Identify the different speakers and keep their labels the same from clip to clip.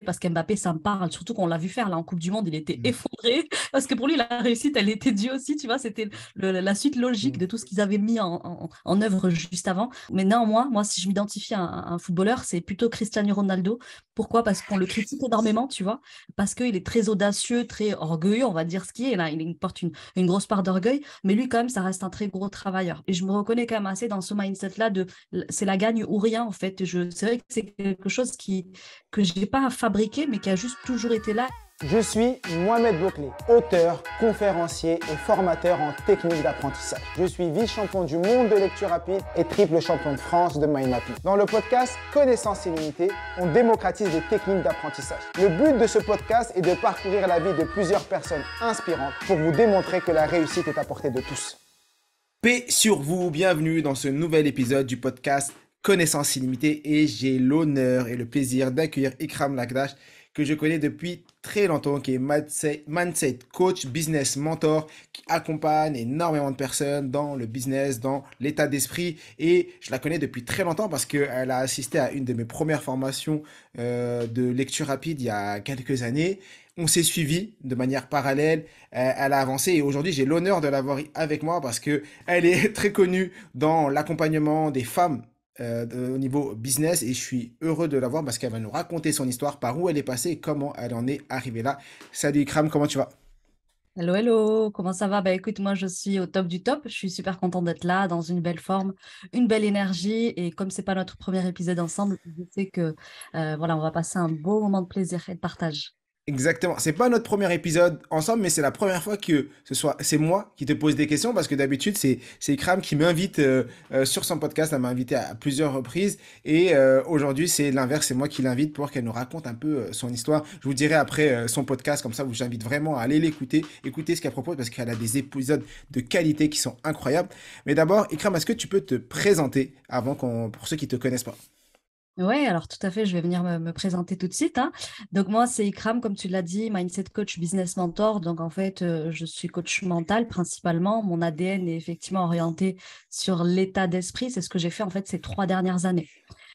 Speaker 1: parce qu'Mbappé, ça me parle, surtout qu'on l'a vu faire là en Coupe du Monde, il était
Speaker 2: Mm.
Speaker 1: effondré, parce que pour lui, la réussite, elle était due aussi, tu vois, c'était la suite logique
Speaker 2: Mm.
Speaker 1: de tout ce qu'ils avaient mis en œuvre juste avant. Mais néanmoins, moi, si je m'identifie à un footballeur, c'est plutôt Cristiano Ronaldo. Pourquoi? Parce qu'on le critique énormément, tu vois, parce qu'il est très audacieux, très orgueilleux, on va dire ce qui est, là, il porte une grosse part d'orgueil, mais lui, quand même, ça reste un très gros travailleur. Et je me reconnais quand même assez dans ce mindset-là de c'est la gagne ou rien, en fait. C'est vrai que c'est quelque chose que je n'ai pas fabriqué, mais qui a juste toujours été là.
Speaker 3: Je suis Mohamed Bouclé, auteur, conférencier et formateur en technique d'apprentissage. Je suis vice-champion du monde de lecture rapide et triple champion de France de mind mapping. Dans le podcast Connaissances illimitées, on démocratise les techniques d'apprentissage. Le but de ce podcast est de parcourir la vie de plusieurs personnes inspirantes pour vous démontrer que la réussite est à portée de tous.
Speaker 2: Paix sur vous, bienvenue dans ce nouvel épisode du podcast Connaissances illimitées et j'ai l'honneur et le plaisir d'accueillir Ikram Lakdash que je connais depuis très longtemps, qui est mindset coach, business mentor, qui accompagne énormément de personnes dans le business, dans l'état d'esprit. Et je la connais depuis très longtemps parce qu'elle a assisté à une de mes premières formations de lecture rapide il y a quelques années. On s'est suivi de manière parallèle, elle a avancé et aujourd'hui j'ai l'honneur de l'avoir avec moi parce que elle est très connue dans l'accompagnement des femmes au niveau business et je suis heureux de la voir parce qu'elle va nous raconter son histoire, par où elle est passée et comment elle en est arrivée là. Salut Ikram, comment tu vas?
Speaker 1: Hello, hello, comment ça va? Bah écoute, moi je suis au top du top. Je suis super contente d'être là, dans une belle forme, une belle énergie. Et comme c'est pas notre premier épisode ensemble, je sais que voilà, on va passer un beau moment de plaisir et de partage.
Speaker 2: Exactement. C'est pas notre premier épisode ensemble, mais c'est la première fois que c'est moi qui te pose des questions parce que d'habitude c'est Ikram qui m'invite sur son podcast. Elle m'a invité à plusieurs reprises et aujourd'hui c'est l'inverse, c'est moi qui l'invite pour qu'elle nous raconte un peu son histoire. Je vous dirai après son podcast comme ça, vous j'invite vraiment à aller l'écouter, écouter ce qu'elle propose parce qu'elle a des épisodes de qualité qui sont incroyables. Mais d'abord, Ikram, est-ce que tu peux te présenter avant qu'on pour ceux qui te connaissent pas?
Speaker 1: Oui, alors tout à fait, je vais venir me présenter tout de suite, hein. Donc moi, c'est Ikram, comme tu l'as dit, Mindset Coach, Business Mentor. Donc en fait, je suis coach mental principalement. Mon ADN est effectivement orienté sur l'état d'esprit. C'est ce que j'ai fait en fait ces 3 dernières années.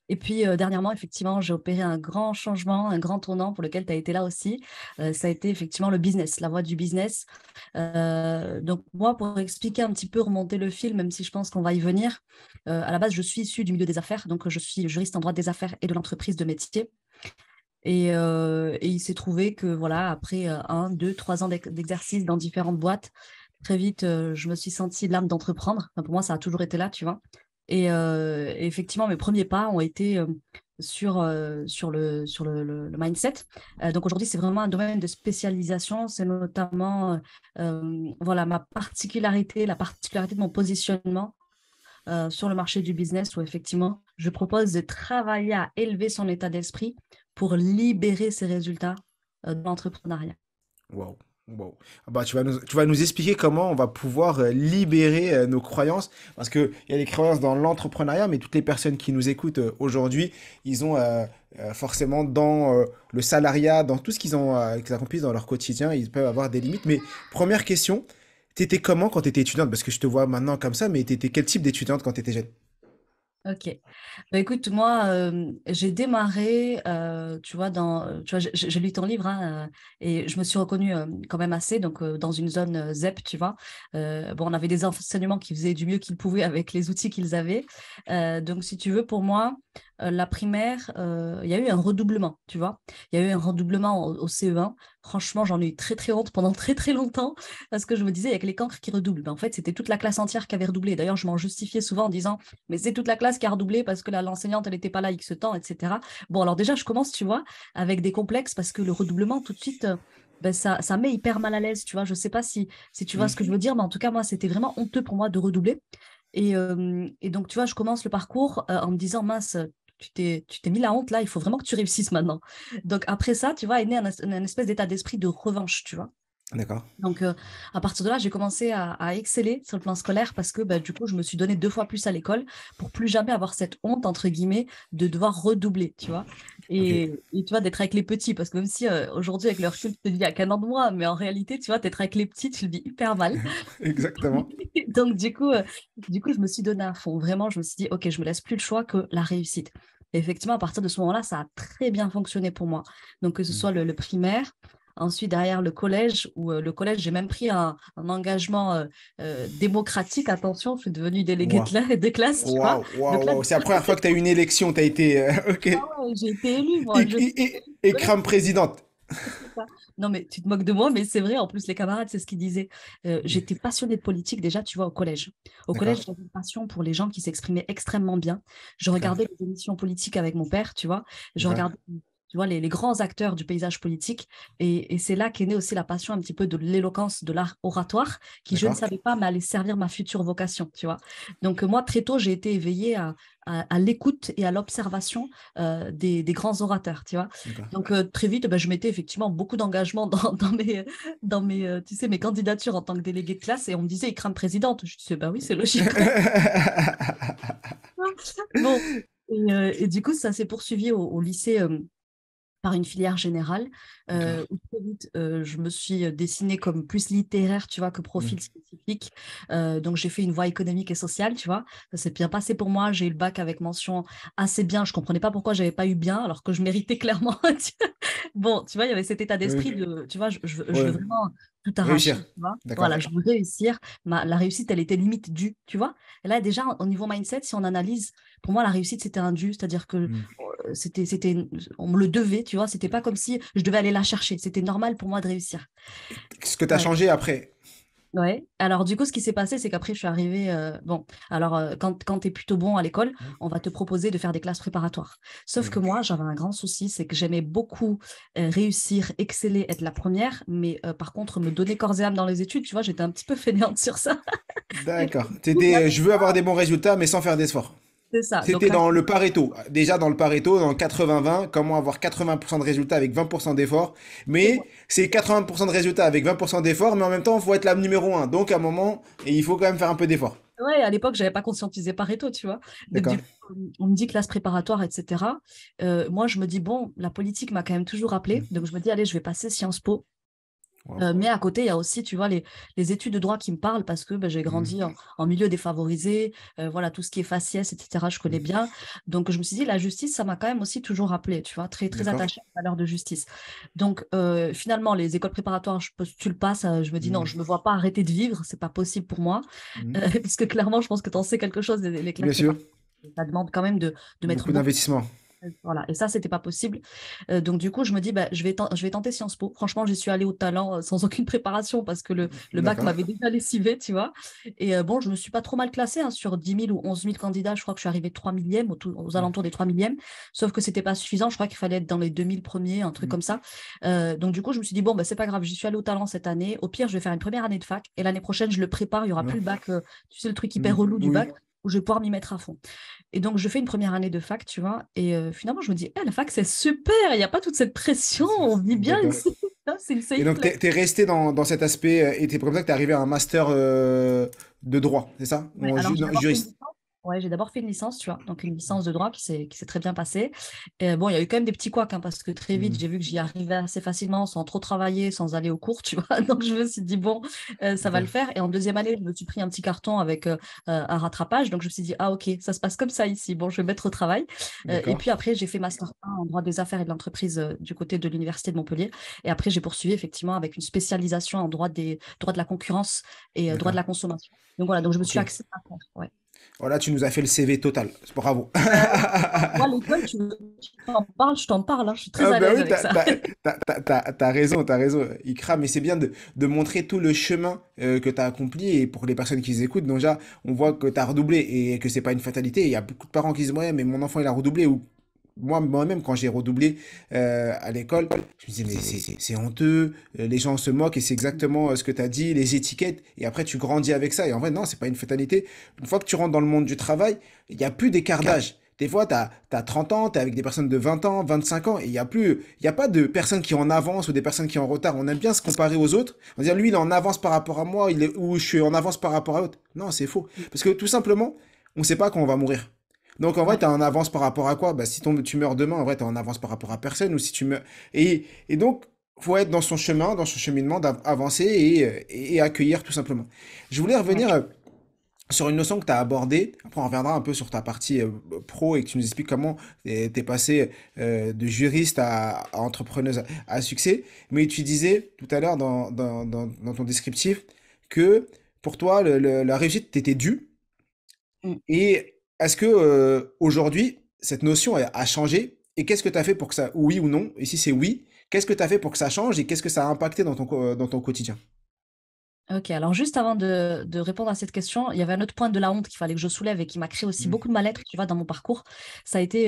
Speaker 1: Et puis dernièrement, effectivement, j'ai opéré un grand changement, un grand tournant pour lequel tu as été là aussi. Ça a été effectivement le business, la voie du business. Donc moi, pour expliquer un petit peu, remonter le fil, même si je pense qu'on va y venir, à la base, je suis issue du milieu des affaires, donc je suis juriste en droit des affaires et de l'entreprise de métier. Et il s'est trouvé que voilà, après 1, 2, 3 ans d'exercice dans différentes boîtes, très vite, je me suis sentie l'âme d'entreprendre. Enfin, pour moi, ça a toujours été là, tu vois. Et effectivement, mes premiers pas ont été sur le mindset. Donc aujourd'hui, c'est vraiment un domaine de spécialisation. C'est notamment voilà, la particularité de mon positionnement sur le marché du business où effectivement, je propose de travailler à élever son état d'esprit pour libérer ses résultats de l'entrepreneuriat.
Speaker 2: Wow. Wow. Ah bah, tu vas nous expliquer comment on va pouvoir libérer nos croyances, parce qu'il y a des croyances dans l'entrepreneuriat, mais toutes les personnes qui nous écoutent aujourd'hui, ils ont forcément dans le salariat, dans tout ce qu'ils accomplissent dans leur quotidien, ils peuvent avoir des limites. Mais première question, t'étais comment quand t'étais étudiante? Parce que je te vois maintenant comme ça, mais t'étais quel type d'étudiante quand t'étais jeune?
Speaker 1: Ok. Bah, écoute, moi, j'ai démarré, tu vois, tu vois, j'ai lu ton livre, hein, et je me suis reconnue quand même assez, donc dans une zone ZEP, tu vois. Bon, on avait des enseignements qui faisaient du mieux qu'ils pouvaient avec les outils qu'ils avaient. Donc, si tu veux, pour moi, la primaire, il y a eu un redoublement, tu vois. Il y a eu un redoublement au CE1. Franchement, j'en ai eu très, très honte pendant très, très longtemps parce que je me disais, il y a que les cancres qui redoublent. Ben, en fait, c'était toute la classe entière qui avait redoublé. D'ailleurs, je m'en justifiais souvent en disant, mais c'est toute la classe qui a redoublé parce que l'enseignante, elle n'était pas là X temps, etc. Bon, alors déjà, je commence, tu vois, avec des complexes parce que le redoublement, tout de suite, ben, ça met hyper mal à l'aise, tu vois. Je ne sais pas si tu vois ce que je veux dire, mais en tout cas, moi, c'était vraiment honteux pour moi de redoubler. Et donc, tu vois, je commence le parcours en me disant, mince, tu t'es mis la honte là, il faut vraiment que tu réussisses maintenant. Donc, après ça, tu vois, est né un espèce d'état d'esprit de revanche, tu vois.
Speaker 2: D'accord.
Speaker 1: Donc, à partir de là, j'ai commencé à exceller sur le plan scolaire parce que bah, du coup, je me suis donné 2 fois plus à l'école pour plus jamais avoir cette honte, entre guillemets, de devoir redoubler, tu vois.
Speaker 2: Ok.
Speaker 1: Et tu vois, d'être avec les petits, parce que même si aujourd'hui, avec le recul, tu te dis à qu'un an de moi, mais en réalité, tu vois, d'être avec les petits, tu le vis hyper mal.
Speaker 2: Exactement.
Speaker 1: Donc, du coup, je me suis donné à fond. Vraiment, je me suis dit, OK, je me laisse plus le choix que la réussite. Et effectivement, à partir de ce moment-là, ça a très bien fonctionné pour moi. Donc, que ce
Speaker 2: Mm.
Speaker 1: soit le primaire, ensuite derrière le collège, où le collège, j'ai même pris un engagement démocratique. Attention, je suis devenue déléguée
Speaker 2: Waouh,
Speaker 1: de classe, tu vois.
Speaker 2: waouh, waouh,
Speaker 1: Donc là,
Speaker 2: waouh. C'est la première fois que tu as eu une élection, tu as été. Ok.
Speaker 1: ah ouais, j'ai été élue, moi. Je suis
Speaker 2: Et crame présidente.
Speaker 1: c'est ça. Non, mais tu te moques de moi, mais c'est vrai. En plus, les camarades, c'est ce qu'ils disaient. J'étais passionnée de politique déjà, tu vois, au collège. Au collège,
Speaker 2: D'accord.
Speaker 1: j'avais une passion pour les gens qui s'exprimaient extrêmement bien. Je
Speaker 2: D'accord.
Speaker 1: regardais les émissions politiques avec mon père, tu vois. Je
Speaker 2: D'accord.
Speaker 1: regardais, tu vois, les grands acteurs du paysage politique. Et c'est là qu'est née aussi la passion un petit peu de l'éloquence, de l'art oratoire, qui, je ne
Speaker 2: D'accord.
Speaker 1: savais pas, m'allait servir ma future vocation, tu vois. Donc, moi, très tôt, j'ai été éveillée à l'écoute et à l'observation des grands orateurs, tu vois.
Speaker 2: D'accord.
Speaker 1: Donc, très vite, bah, je mettais effectivement beaucoup d'engagement dans mes tu sais, mes candidatures en tant que déléguée de classe et on me disait Ikram présidente. Je disais, bah oui, c'est logique. Bon, et du coup, ça s'est poursuivi au lycée par une filière générale,
Speaker 2: D'accord.
Speaker 1: où très vite, je me suis dessinée comme plus littéraire, tu vois, que
Speaker 2: Mm.
Speaker 1: profil spécifique. Donc, j'ai fait une voie économique et sociale, tu vois. Ça s'est bien passé pour moi. J'ai eu le bac avec mention assez bien. Je ne comprenais pas pourquoi je n'avais pas eu bien, alors que je méritais clairement. Bon, tu vois, il y avait cet état d'esprit
Speaker 2: Oui.
Speaker 1: de, tu vois, je veux
Speaker 2: Ouais.
Speaker 1: vraiment tout
Speaker 2: Réussir.
Speaker 1: arracher, tu vois.
Speaker 2: D'accord.
Speaker 1: Voilà, je veux réussir. La réussite, elle était limite due, tu vois. Et là, déjà, au niveau mindset, si on analyse, pour moi, la réussite, c'était un dû, c'est-à-dire que
Speaker 2: Mm.
Speaker 1: on me le devait, tu vois. C'était pas comme si je devais aller la chercher. C'était normal pour moi de réussir.
Speaker 2: Ce que tu as
Speaker 1: Ouais.
Speaker 2: changé après.
Speaker 1: Ouais. Alors, du coup, ce qui s'est passé, c'est qu'après, je suis arrivée. Bon, alors, quand tu es plutôt bon à l'école, on va te proposer de faire des classes préparatoires. Sauf que
Speaker 2: D'accord.
Speaker 1: moi, j'avais un grand souci, c'est que j'aimais beaucoup réussir, exceller, être la première, mais par contre, me donner corps et âme dans les études, tu vois, j'étais un petit peu fainéante sur ça.
Speaker 2: D'accord.
Speaker 1: Du coup,
Speaker 2: T'étais, je veux avoir des bons résultats, mais sans faire d'efforts.
Speaker 1: c'est ça. Donc,
Speaker 2: C'était dans le Pareto. Déjà dans le Pareto, dans le 80-20, comment avoir 80% de résultats avec 20% d'efforts. Mais c'est 80% de résultats avec 20% d'efforts, mais en même temps, il faut être la numéro un. Donc à un moment, et il faut quand même faire un peu d'efforts.
Speaker 1: ouais, à l'époque, j'avais pas conscientisé Pareto, tu vois. Donc, du
Speaker 2: D'accord.
Speaker 1: coup, on me dit classe préparatoire, etc. Moi, je me dis, bon, la politique m'a quand même toujours appelé.
Speaker 2: Mm.
Speaker 1: Donc, je me dis, allez, je vais passer Sciences Po.
Speaker 2: Wow.
Speaker 1: Mais à côté, il y a aussi, tu vois, les études de droit qui me parlent parce que ben, j'ai
Speaker 2: Mm.
Speaker 1: grandi en milieu défavorisé, voilà, tout ce qui est faciès, etc., je connais
Speaker 2: Mm.
Speaker 1: bien. Donc, je me suis dit, la justice, ça m'a quand même aussi toujours appelé, tu vois, très, très
Speaker 2: D'accord.
Speaker 1: attachée aux valeurs de justice. Donc, finalement, les écoles préparatoires, je postule pas, ça, je me dis, non,
Speaker 2: Mm.
Speaker 1: je me vois pas arrêter de vivre, c'est pas possible pour moi.
Speaker 2: Mm.
Speaker 1: Parce que clairement, je pense que tu en sais quelque chose, les classes
Speaker 2: Bien sûr.
Speaker 1: préparatoires. Ça demande quand même de mettre
Speaker 2: Beaucoup
Speaker 1: beaucoup.
Speaker 2: d'investissement.
Speaker 1: Voilà, et ça, c'était pas possible. Donc, du coup, je me dis, bah, je vais tenter Sciences Po. Franchement, j'y suis allée au talent sans aucune préparation parce que le bac
Speaker 2: D'accord.
Speaker 1: m'avait déjà lessivé, tu vois. Et bon, je me suis pas trop mal classée hein, sur 10 000 ou 11 000 candidats. Je crois que je suis arrivée 3 millième, aux
Speaker 2: Mm.
Speaker 1: alentours des 3 millièmes. Sauf que c'était pas suffisant. Je crois qu'il fallait être dans les 2000 premiers, un truc
Speaker 2: Mm.
Speaker 1: comme ça. Donc, du coup, je me suis dit, bon, bah, c'est pas grave, j'y suis allée au talent cette année. Au pire, je vais faire une première année de fac. Et l'année prochaine, je le prépare. Il y aura
Speaker 2: Ouais.
Speaker 1: plus le bac, tu sais, le truc
Speaker 2: Mm.
Speaker 1: hyper relou du bac
Speaker 2: Oui.
Speaker 1: où je vais pouvoir m'y mettre à fond. Et donc, je fais une première année de fac, tu vois, et finalement, je me dis, la fac, c'est super, il n'y a pas toute cette pression, on vit bien
Speaker 2: D'accord.
Speaker 1: ici, c'est une
Speaker 2: Et
Speaker 1: safe
Speaker 2: donc,
Speaker 1: place.
Speaker 2: t'es resté dans cet aspect, et c'est comme ça que t'es arrivé à un master de droit, c'est ça? Ou
Speaker 1: Ouais, alors, j'ai
Speaker 2: non,
Speaker 1: d'abord fait une
Speaker 2: juriste?
Speaker 1: licence. Ouais, j'ai d'abord fait une licence, tu vois, donc une licence de droit qui s'est très bien passée. Et bon, il y a eu quand même des petits couacs, hein, parce que très vite,
Speaker 2: Mm.
Speaker 1: j'ai vu que j'y arrivais assez facilement, sans trop travailler, sans aller au cours, tu vois. Donc, je me suis dit, bon, ça va le
Speaker 2: D'accord.
Speaker 1: faire. Et en deuxième année, je me suis pris un petit carton avec un rattrapage. Donc, je me suis dit, ah, ok, ça se passe comme ça ici. Bon, je vais mettre au travail. Et
Speaker 2: D'accord.
Speaker 1: puis après, j'ai fait master 1 en droit des affaires et de l'entreprise du côté de l'Université de Montpellier. Et après, j'ai poursuivi effectivement avec une spécialisation en droit de la concurrence et droit de
Speaker 2: D'accord.
Speaker 1: la consommation. Donc, voilà, donc je me
Speaker 2: Ok.
Speaker 1: suis axée à faire. Ouais.
Speaker 2: Voilà, tu nous as fait le CV total. Bravo.
Speaker 1: Moi, l'école, tu t'en parles, je t'en parle, hein, je suis très
Speaker 2: Ah
Speaker 1: à
Speaker 2: bah
Speaker 1: l'aise
Speaker 2: oui,
Speaker 1: avec ça.
Speaker 2: t'as raison, t'as raison, Ikra, mais c'est bien de montrer tout le chemin que t'as accompli et pour les personnes qui écoutent, déjà, on voit que t'as redoublé et que c'est pas une fatalité. Il y a beaucoup de parents qui disent, ouais, mais mon enfant il a redoublé ou moi-même quand j'ai redoublé à l'école, je me disais, mais c'est honteux, les gens se moquent et c'est exactement ce que t'as dit, les étiquettes et après tu grandis avec ça et en vrai, non, c'est pas une fatalité. Une fois que tu rentres dans le monde du travail, il n'y a plus d'écart d'âge. Des fois, tu as 30 ans, tu es avec des personnes de 20 ans, 25 ans, et il y a pas de personnes qui sont en avance ou des personnes qui sont en retard. On aime bien se comparer aux autres. On va dire, lui, il est en avance par rapport à moi, ou je suis en avance par rapport à l'autre. Non, c'est faux. Parce que tout simplement, on ne sait pas quand on va mourir. Donc en vrai,
Speaker 1: Ouais.
Speaker 2: tu es en avance par rapport à quoi? Bah, si tu meurs demain, en vrai, tu es en avance par rapport à personne, ou si tu meurs. Et donc, faut être dans son chemin, dans son cheminement, d'avancer et accueillir tout simplement. Je voulais
Speaker 1: Ouais.
Speaker 2: revenir sur une notion que tu as abordée. Après, on reviendra un peu sur ta partie pro et que tu nous expliques comment tu es passé de juriste à entrepreneuse à succès. Mais tu disais tout à l'heure dans ton descriptif que pour toi, la réussite t'était due.
Speaker 1: Mm.
Speaker 2: Et est-ce que aujourd'hui, cette notion a changé? Et qu'est-ce que tu as fait pour que ça, oui ou non? Et si c'est oui, qu'est-ce que tu as fait pour que ça change et qu'est-ce que ça a impacté dans ton quotidien?
Speaker 1: Ok, alors juste avant de répondre à cette question, il y avait un autre point de la honte qu'il fallait que je soulève et qui m'a créé aussi
Speaker 2: Mm.
Speaker 1: beaucoup de mal-être, tu vois, dans mon parcours. Ça a été,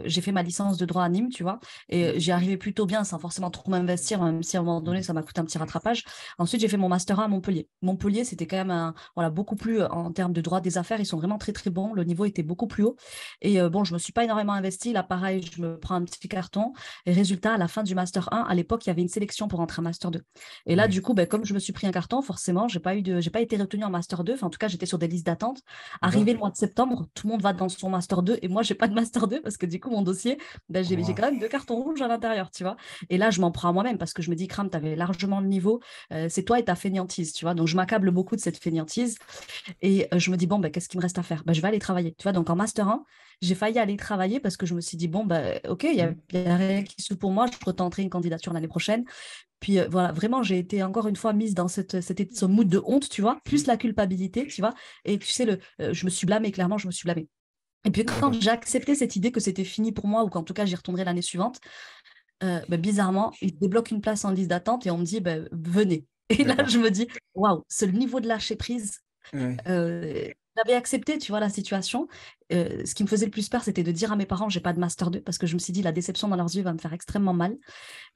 Speaker 1: j'ai fait ma licence de droit à Nîmes, tu vois, et j'y arrivais plutôt bien sans forcément trop m'investir, même si à un moment donné, ça m'a coûté un petit rattrapage. Ensuite, j'ai fait mon master 1 à Montpellier. Montpellier, c'était quand même voilà, beaucoup plus en termes de droit des affaires, ils sont vraiment très, très bons. Le niveau était beaucoup plus haut. Et bon, je me suis pas énormément investie. Là, pareil, je me prends un petit carton. Et résultat, à la fin du master 1, à l'époque, il y avait une sélection pour entrer en master 2. Et là,
Speaker 2: Ouais.
Speaker 1: du coup, ben, comme je me suis pris un carton, forcément, j'ai pas été retenue en master 2. Enfin, en tout cas, j'étais sur des listes d'attente.
Speaker 2: D'accord?
Speaker 1: Arrivé le mois de septembre, tout le monde va dans son master 2 et moi, j'ai pas de master 2 parce que du coup, mon dossier, ben, j'ai
Speaker 2: Wow.
Speaker 1: quand même 2 cartons rouges à l'intérieur, tu vois. Et là, je m'en prends à moi-même parce que je me dis, Kram, tu avais largement le niveau. C'est toi et ta fainéantise, tu vois. Donc, je m'accable beaucoup de cette fainéantise. Et je me dis, bon, ben, qu'est-ce qu'il me reste à faire? Ben, je vais aller travailler. Tu vois, donc en Master 1, j'ai failli aller travailler parce que je me suis dit, bon, ben, OK,
Speaker 2: Mm.
Speaker 1: y a rien qui se pour moi, je retenterai une candidature l'année prochaine. Puis voilà, vraiment, j'ai été encore une fois mise dans ce mood de honte, tu vois, plus la culpabilité, tu vois. Et tu sais, je me suis blâmée, clairement, je me suis blâmée. Et puis quand
Speaker 2: D'accord.
Speaker 1: j'ai accepté cette idée que c'était fini pour moi ou qu'en tout cas j'y retournerai l'année suivante, ben, bizarrement, ils débloquent une place en liste d'attente et on me dit, ben, venez. Et là,
Speaker 2: D'accord.
Speaker 1: je me dis, waouh, ce niveau de lâcher prise
Speaker 2: Ouais.
Speaker 1: j'avais accepté, tu vois, la situation. Ce qui me faisait le plus peur, c'était de dire à mes parents, j'ai pas de master 2 parce que je me suis dit, la déception dans leurs yeux va me faire extrêmement mal.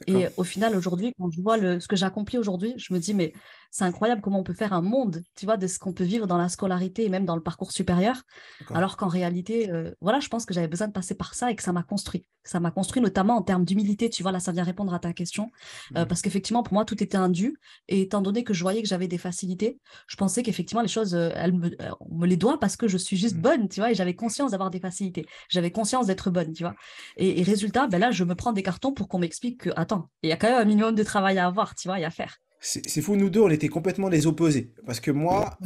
Speaker 2: D'accord.
Speaker 1: Et au final, aujourd'hui, quand je vois ce que j'ai accompli aujourd'hui, je me dis, mais c'est incroyable comment on peut faire un monde, tu vois, de ce qu'on peut vivre dans la scolarité et même dans le parcours supérieur.
Speaker 2: D'accord.
Speaker 1: Alors qu'en réalité, voilà, je pense que j'avais besoin de passer par ça et que ça m'a construit. Ça m'a construit notamment en termes d'humilité, tu vois, là, ça vient répondre à ta question.
Speaker 2: Mm.
Speaker 1: Parce qu'effectivement, pour moi, tout était un dû. Et étant donné que je voyais que j'avais des facilités, je pensais qu'effectivement, les choses, on me les doit parce que je suis juste
Speaker 2: Mm.
Speaker 1: bonne, tu vois, et j'avais conscience d'avoir des facilités. J'avais conscience d'être bonne, tu vois. Et résultat, ben là, je me prends des cartons pour qu'on m'explique que, attends, il y a quand même un minimum de travail à avoir, tu vois, et à faire.
Speaker 2: C'est fou, nous deux, on était complètement les opposés. Parce que moi,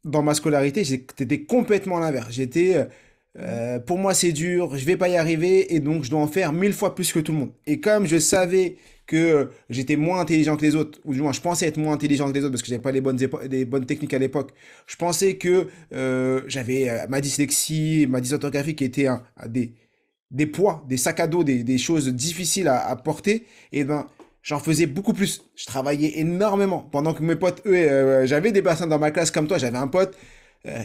Speaker 2: dans ma scolarité, j'étais complètement l'inverse. Pour moi, c'est dur, je vais pas y arriver, et donc je dois en faire 1000 fois plus que tout le monde. Et comme je savais que j'étais moins intelligent que les autres, ou du moins je pensais être moins intelligent que les autres parce que j'avais pas les bonnes techniques à l'époque, je pensais que j'avais ma dyslexie, ma dysorthographie qui étaient des poids, des sacs à dos, des choses difficiles à porter, et ben j'en faisais beaucoup plus. Je travaillais énormément. Pendant que mes potes, eux, j'avais des personnes dans ma classe comme toi, j'avais un pote,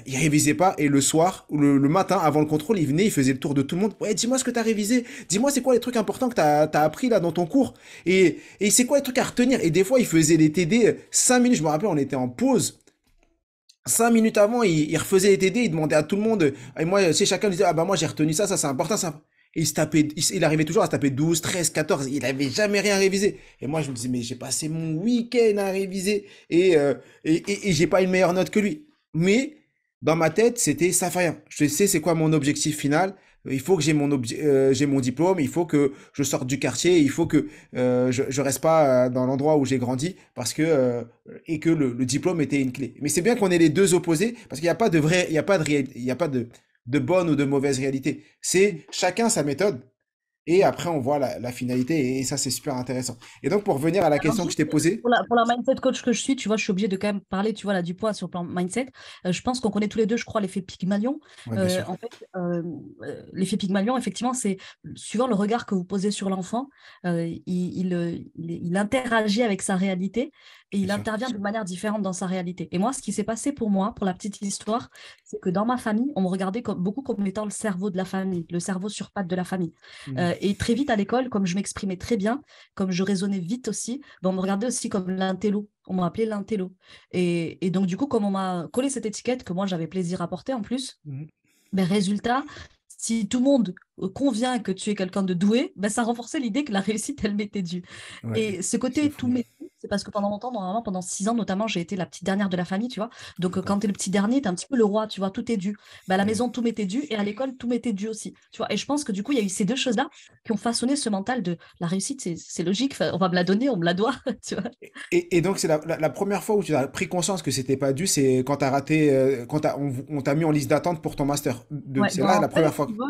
Speaker 2: il révisait pas, et le soir, ou le matin, avant le contrôle, il venait, il faisait le tour de tout le monde. Ouais, dis-moi ce que t'as révisé, dis-moi c'est quoi les trucs importants que t'as appris là dans ton cours, et c'est quoi les trucs à retenir. Et des fois, il faisait les TD 5 minutes, je me rappelle, on était en pause. 5 minutes avant, il refaisait les TD, il demandait à tout le monde. Et moi, c'est chacun disait, ah bah moi j'ai retenu ça, ça c'est important, ça. Et il arrivait toujours à se taper 12, 13, 14. Il avait jamais rien révisé. Et moi, je me disais, mais j'ai passé mon week-end à réviser et j'ai pas une meilleure note que lui. Mais dans ma tête, c'était ça fait rien. Je sais c'est quoi mon objectif final. Il faut que j'ai mon diplôme, il faut que je sorte du quartier, il faut que je reste pas dans l'endroit où j'ai grandi parce que et que le diplôme était une clé. Mais c'est bien qu'on ait les deux opposés parce qu'il n'y a pas de vrai, il y a pas de il y a pas de bonne ou de mauvaise réalité. C'est chacun sa méthode et après on voit la finalité et ça c'est super intéressant. Et donc pour revenir à la
Speaker 1: Alors,
Speaker 2: question que je
Speaker 1: juste
Speaker 2: t'ai posée,
Speaker 1: pour la mindset coach que je suis, tu vois, je suis obligée de quand même parler, tu vois, là, du poids sur le plan mindset. Je pense qu'on connaît tous les deux, je crois, l'effet Pygmalion.
Speaker 2: ouais, bien sûr.
Speaker 1: En fait, l'effet Pygmalion, effectivement, c'est suivant le regard que vous posez sur l'enfant, il interagit avec sa réalité et
Speaker 2: Bien
Speaker 1: il
Speaker 2: sûr.
Speaker 1: intervient de manière différente dans sa réalité. Et moi, ce qui s'est passé pour moi, pour la petite histoire, c'est que dans ma famille, on me regardait beaucoup comme étant le cerveau de la famille, le cerveau sur pattes de la famille.
Speaker 2: Mhm.
Speaker 1: Et très vite à l'école, comme je m'exprimais très bien, comme je raisonnais vite aussi, ben, on me regardait aussi comme l'intello. On m'a appelé l'intello. Et donc, du coup, comme on m'a collé cette étiquette que moi, j'avais plaisir à porter en plus,
Speaker 2: Mhm.
Speaker 1: ben, résultat, si tout le monde convient que tu es quelqu'un de doué, ben, ça renforçait l'idée que la réussite, elle m'était due.
Speaker 2: Ouais,
Speaker 1: Et ce
Speaker 2: c'est
Speaker 1: côté tout
Speaker 2: fou.
Speaker 1: m'est dû, c'est parce que pendant longtemps, normalement, pendant 6 ans notamment, j'ai été la petite dernière de la famille, tu vois. Donc,
Speaker 2: D'accord.
Speaker 1: quand tu es le petit dernier, tu es un petit peu le roi, tu vois, tout est dû. À la
Speaker 2: Ouais.
Speaker 1: maison, tout m'était dû et à l'école, tout m'était dû aussi, tu vois. Et je pense que du coup, il y a eu ces deux choses-là qui ont façonné ce mental de la réussite, c'est logique, on va me la donner, on me la doit, tu vois.
Speaker 2: Et donc, c'est la première fois où tu as pris conscience que c'était pas dû, c'est quand tu as raté, on t'a mis en liste d'attente pour ton master.
Speaker 1: Ouais,
Speaker 2: C'est là
Speaker 1: en
Speaker 2: la
Speaker 1: fait,
Speaker 2: première fois.
Speaker 1: tu vois,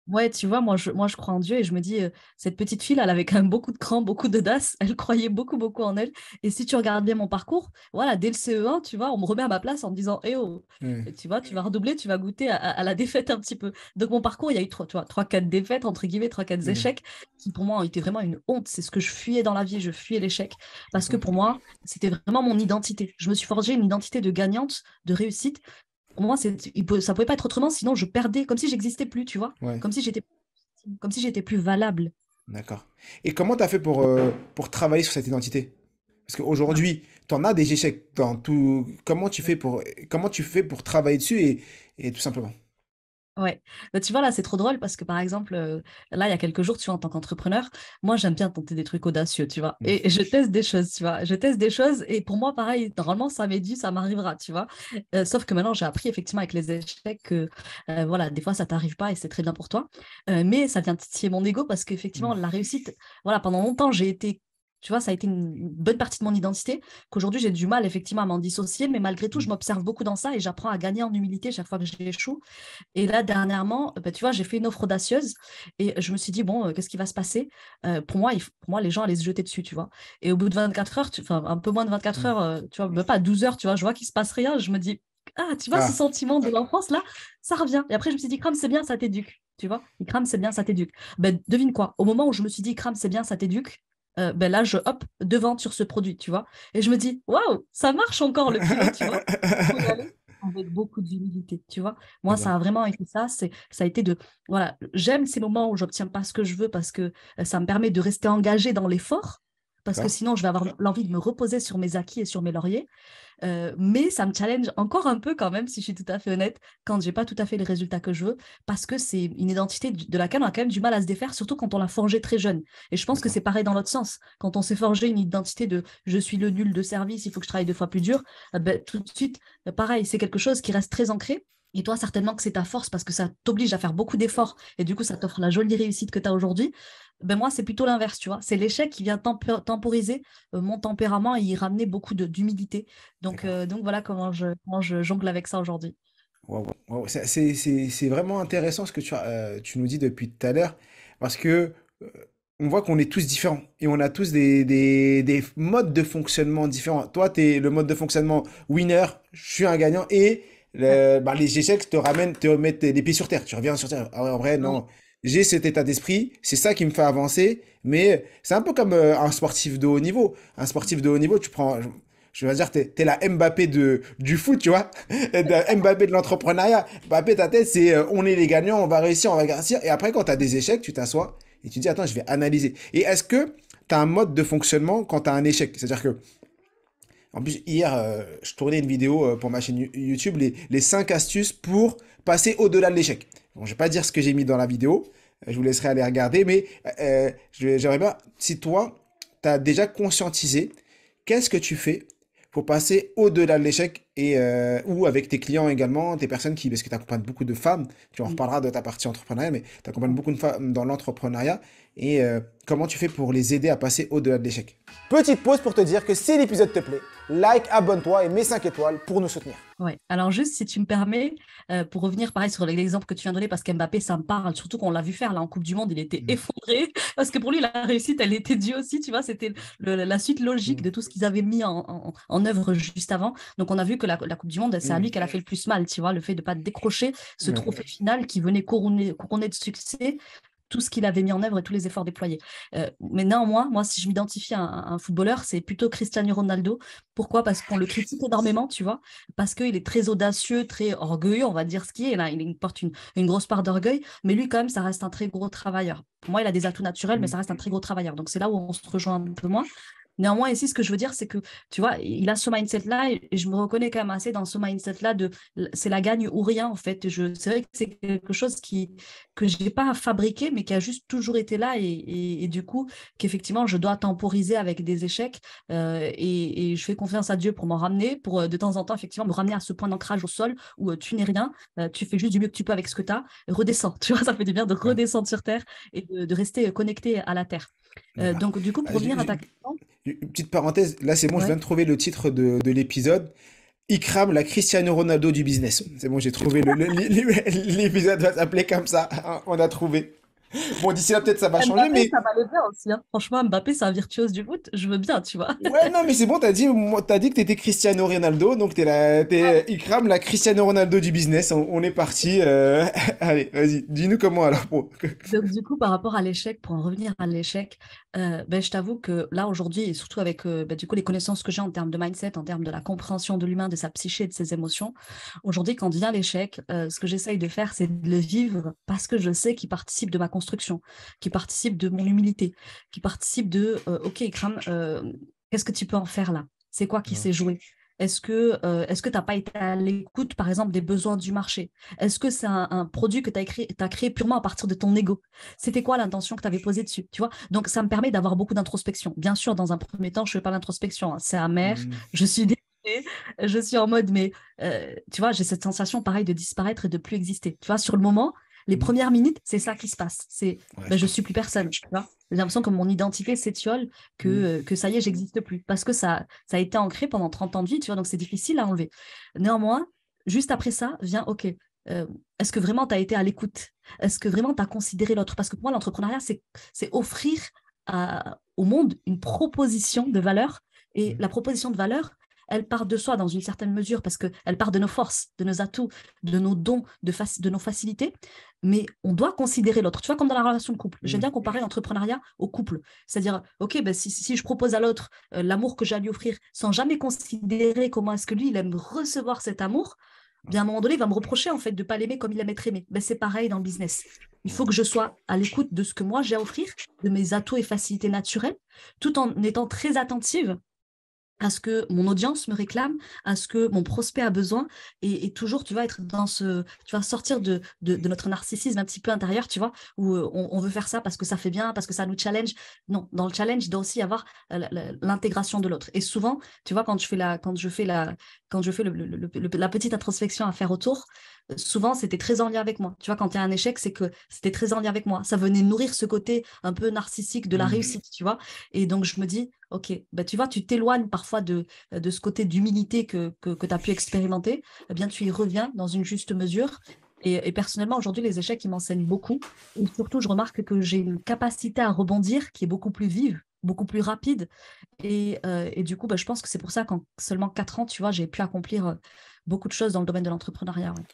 Speaker 1: ouais, tu vois, moi, je crois en Dieu et je me dis, cette petite fille, elle avait quand même beaucoup de cran, beaucoup d'audace, elle croyait beaucoup, beaucoup en elle. Et si tu regardes bien mon parcours, voilà, dès le CE1, tu vois, on me remet à ma place en me disant, eh oh,
Speaker 2: Ouais.
Speaker 1: tu vois, tu vas redoubler, tu vas goûter à la défaite un petit peu. Donc, mon parcours, il y a eu tu vois, 3, 4 défaites, entre guillemets, 3, 4
Speaker 2: Ouais.
Speaker 1: échecs, qui pour moi ont été vraiment une honte. C'est ce que je fuyais dans la vie, je fuyais l'échec. Parce que
Speaker 2: D'accord.
Speaker 1: pour moi, c'était vraiment mon identité. Je me suis forgé une identité de gagnante, de réussite. Pour moi, ça pouvait pas être autrement, sinon je perdais, comme si j'existais plus, tu vois,
Speaker 2: Ouais.
Speaker 1: comme si j'étais plus valable.
Speaker 2: D'accord. Et comment tu as fait pour travailler sur cette identité? Parce
Speaker 1: Ah,
Speaker 2: qu'aujourd'hui, tu en as des échecs dans tout. Comment tu fais pour travailler dessus et tout simplement?
Speaker 1: ouais, tu vois, là, c'est trop drôle parce que par exemple, là, il y a quelques jours, tu vois, en tant qu'entrepreneur, moi, j'aime bien tenter des trucs audacieux, tu vois,
Speaker 2: Mm.
Speaker 1: et je teste des choses, tu vois, je teste des choses, et pour moi, pareil, normalement, ça m'est dû, ça m'arrivera, tu vois. Sauf que maintenant, j'ai appris effectivement avec les échecs que, voilà, des fois, ça t'arrive pas et c'est très bien pour toi. Mais ça vient titiller mon ego parce qu'effectivement,
Speaker 2: Mm.
Speaker 1: la réussite, voilà, pendant longtemps, j'ai été. Tu vois, ça a été une bonne partie de mon identité, qu'aujourd'hui j'ai du mal effectivement à m'en dissocier, mais malgré tout, je
Speaker 2: Mm.
Speaker 1: m'observe beaucoup dans ça et j'apprends à gagner en humilité chaque fois que j'échoue. Et là, dernièrement, bah, tu vois, j'ai fait une offre audacieuse et je me suis dit, bon, qu'est-ce qui va se passer? Pour moi, les gens allaient se jeter dessus, tu vois. Et au bout de 24 heures, enfin, un peu moins de 24
Speaker 2: Mm.
Speaker 1: heures, tu vois, même pas 12 heures, tu vois, je vois qu'il se passe rien. Je me dis, ah, tu vois, ce
Speaker 2: Ah,
Speaker 1: sentiment de l'enfance, là, ça revient. Et après, je me suis dit, crame, c'est bien, ça t'éduque, tu vois. Et crame, c'est bien, ça t'éduque. Ben, devine quoi? Au moment où je me suis dit, crame, c'est bien, ça t'éduque, ben là, hop, devant sur ce produit, tu vois. Et je me dis, waouh, ça marche encore le pilote, tu vois. Faut y aller avec beaucoup d'humilité, tu vois. Moi,
Speaker 2: d'accord.
Speaker 1: ça a vraiment été ça. Ça a été de, voilà, j'aime ces moments où j'obtiens pas ce que je veux parce que ça me permet de rester engagé dans l'effort, parce que
Speaker 2: D'accord.
Speaker 1: sinon, je vais avoir l'envie de me reposer sur mes acquis et sur mes lauriers. Mais ça me challenge encore un peu quand même, si je suis tout à fait honnête, quand j'ai pas tout à fait les résultats que je veux, parce que c'est une identité de laquelle on a quand même du mal à se défaire, surtout quand on l'a forgée très jeune. Et je pense que
Speaker 2: D'accord.
Speaker 1: c'est pareil dans l'autre sens. Quand on s'est forgé une identité de je suis le nul de service, il faut que je travaille 2 fois plus dur, ben, tout de suite, pareil, c'est quelque chose qui reste très ancré. Et toi, certainement que c'est ta force parce que ça t'oblige à faire beaucoup d'efforts et du coup, ça t'offre la jolie réussite que tu as aujourd'hui. Ben moi, c'est plutôt l'inverse, tu vois. C'est l'échec qui vient temporiser mon tempérament et y ramener beaucoup d'humilité.
Speaker 2: D'accord.
Speaker 1: Donc voilà comment je jongle avec ça aujourd'hui.
Speaker 2: Waouh, waouh. C'est vraiment intéressant ce que tu nous dis depuis tout à l'heure, parce que euh, on voit qu'on est tous différents et on a tous des modes de fonctionnement différents. Toi, tu es le mode de fonctionnement winner, je suis un gagnant, et
Speaker 1: Ouais,
Speaker 2: les échecs te remettent les pieds sur terre. Tu reviens sur terre. Ah ouais, en vrai, non.
Speaker 1: ouais,
Speaker 2: J'ai cet état d'esprit, c'est ça qui me fait avancer, mais c'est un peu comme un sportif de haut niveau. Un sportif de haut niveau, je veux dire, t'es la Mbappé du foot, tu vois. Mbappé de l'entrepreneuriat. Mbappé, ta tête, c'est on est les gagnants, on va réussir, on va réussir. Et après, quand tu as des échecs, tu t'assois et tu dis, attends, je vais analyser. Et est-ce que tu as un mode de fonctionnement quand tu as un échec? C'est-à-dire que, en plus, hier, je tournais une vidéo pour ma chaîne YouTube, les 5 astuces pour passer au-delà de l'échec. Bon, je vais pas dire ce que j'ai mis dans la vidéo, je vous laisserai aller regarder, mais j'aimerais bien, si toi, tu as déjà conscientisé, qu'est-ce que tu fais pour passer au-delà de l'échec et ou avec tes clients également, tes personnes qui, parce que tu accompagnes beaucoup de femmes, tu en reparleras de ta partie entrepreneuriale, mais tu accompagnes beaucoup de femmes dans l'entrepreneuriat et comment tu fais pour les aider à passer au-delà de l'échec?
Speaker 3: Petite pause pour te dire que si l'épisode te plaît, like, abonne-toi et mets 5 étoiles pour nous soutenir.
Speaker 1: ouais. Alors juste si tu me permets, pour revenir pareil sur l'exemple que tu viens de donner, parce qu'Mbappé, ça me parle, surtout qu'on l'a vu faire là en Coupe du Monde, il était
Speaker 2: Mm.
Speaker 1: effondré, parce que pour lui, la réussite, elle était due aussi, tu vois, c'était la suite logique
Speaker 2: Mm.
Speaker 1: de tout ce qu'ils avaient mis en œuvre juste avant. Donc on a vu que la Coupe du Monde, c'est à
Speaker 2: Mm.
Speaker 1: lui qu'elle a fait le plus mal, tu vois, le fait de ne pas décrocher ce
Speaker 2: Ouais.
Speaker 1: trophée final qui venait couronner de succès tout ce qu'il avait mis en œuvre et tous les efforts déployés. Mais néanmoins, moi, si je m'identifie à un footballeur, c'est plutôt Cristiano Ronaldo. Pourquoi? Parce qu'on le critique énormément, tu vois, parce qu'il est très audacieux, très orgueilleux, on va dire ce qui est. Là, il porte une grosse part d'orgueil, mais lui, quand même, ça reste un très gros travailleur. Pour moi, il a des atouts naturels, mais
Speaker 2: Mm.
Speaker 1: ça reste un très gros travailleur. Donc, c'est là où on se rejoint un peu moins. Néanmoins, ici, ce que je veux dire, c'est que, tu vois, il a ce mindset-là et je me reconnais quand même assez dans ce mindset-là de c'est la gagne ou rien, en fait. C'est vrai que c'est quelque chose que je n'ai pas fabriqué, mais qui a juste toujours été là et du coup, qu'effectivement, je dois temporiser avec des échecs et je fais confiance à Dieu pour m'en ramener, pour de temps en temps, effectivement, me ramener à ce point d'ancrage au sol où tu n'es rien, tu fais juste du mieux que tu peux avec ce que tu as, redescends. Tu vois, ça fait du bien de
Speaker 2: Ouais.
Speaker 1: redescendre sur Terre et de rester connecté à la Terre.
Speaker 2: D'accord.
Speaker 1: Donc, du coup, pour revenir à ta question,
Speaker 2: Une petite parenthèse, là c'est bon, je viens
Speaker 1: ouais.
Speaker 2: de trouver le titre de l'épisode. Ikram, la Cristiano Ronaldo du business. C'est bon, j'ai trouvé l'épisode va s'appeler comme ça. On a trouvé. Bon, d'ici là, peut-être ça va changer,
Speaker 1: Mbappé,
Speaker 2: mais
Speaker 1: ça m'allait bien aussi, hein. Franchement, Mbappé, c'est un virtuose du foot. Je veux bien, tu vois.
Speaker 2: ouais, non, mais c'est bon, t'as dit que t'étais Cristiano Ronaldo, donc t'es Ikram, la Cristiano Ronaldo du business. On est parti. Allez, vas-y, dis-nous comment alors. Bon.
Speaker 1: Donc, du coup, par rapport à l'échec, pour en revenir à l'échec, ben, je t'avoue que là, aujourd'hui, et surtout avec ben, du coup, les connaissances que j'ai en termes de mindset, en termes de la compréhension de l'humain, de sa psyché, de ses émotions, aujourd'hui, quand vient l'échec, ce que j'essaye de faire, c'est de le vivre parce que je sais qu'il participe de ma construction, qu'il participe de mon humilité, qu'il participe de OK, Ikram, qu'est-ce que tu peux en faire là? C'est quoi qui s'est joué? Est-ce que tu n'as pas été à l'écoute, par exemple, des besoins du marché? Est-ce que c'est un produit que tu as créé purement à partir de ton ego? C'était quoi l'intention que tu avais posée dessus? Tu vois? Donc, ça me permet d'avoir beaucoup d'introspection. Bien sûr, dans un premier temps, je ne fais pas l'introspection, hein. C'est amer.
Speaker 2: Hmm.
Speaker 1: Je suis désolée. Je suis en mode, mais tu vois, j'ai cette sensation pareille de disparaître et de plus exister. Tu vois, sur le moment, les
Speaker 2: Hmm.
Speaker 1: premières minutes, c'est ça qui se passe. C'est,
Speaker 2: Ouais,
Speaker 1: ben,
Speaker 2: je
Speaker 1: je
Speaker 2: pense.
Speaker 1: suis plus personne. Tu vois? J'ai l'impression que mon identité s'étiole,
Speaker 2: Hmm.
Speaker 1: que ça y est, j'existe plus. Parce que ça a été ancré pendant 30 ans de vie, tu vois, donc c'est difficile à enlever. Néanmoins, juste après ça, vient, OK, est-ce que vraiment tu as été à l'écoute? Est-ce que vraiment tu as considéré l'autre? Parce que pour moi, l'entrepreneuriat, c'est offrir au monde une proposition de valeur. Et
Speaker 2: Hmm.
Speaker 1: la proposition de valeur, elle part de soi dans une certaine mesure parce qu'elle part de nos forces, de nos atouts, de nos dons, de nos facilités. Mais on doit considérer l'autre. Tu vois, comme dans la relation de couple. J'aime
Speaker 2: Hmm.
Speaker 1: bien comparer l'entrepreneuriat au couple. C'est-à-dire, OK, ben, si je propose à l'autre l'amour que j'ai à lui offrir sans jamais considérer comment est-ce que lui, il aime recevoir cet amour, bien à un moment donné, il va me reprocher en fait de ne pas l'aimer comme il aime être aimé. Ben, c'est pareil dans le business. Il faut que je sois à l'écoute de ce que moi j'ai à offrir, de mes atouts et facilités naturelles, tout en étant très attentive à ce que mon audience me réclame, à ce que mon prospect a besoin, et toujours, tu vas être dans tu vas sortir de notre narcissisme un petit peu intérieur, tu vois, où on veut faire ça parce que ça fait bien, parce que ça nous challenge. Non, dans le challenge, il doit aussi y avoir l'intégration de l'autre. Et souvent, tu vois, quand je fais la petite introspection à faire autour, souvent, c'était très en lien avec moi. Tu vois, quand il y a un échec, c'est que c'était très en lien avec moi. Ça venait nourrir ce côté un peu narcissique de la
Speaker 2: Hmm.
Speaker 1: réussite, tu vois. Et donc, je me dis, OK, bah, tu vois, tu t'éloignes parfois de ce côté d'humilité que tu as pu expérimenter. Eh bien, tu y reviens dans une juste mesure. Et personnellement, aujourd'hui, les échecs, ils m'enseignent beaucoup. Et surtout, je remarque que j'ai une capacité à rebondir qui est beaucoup plus vive, beaucoup plus rapide. Et du coup, bah, je pense que c'est pour ça qu'en seulement 4 ans, tu vois, j'ai pu accomplir beaucoup de choses dans le domaine de l'entrepreneuriat. Ouais.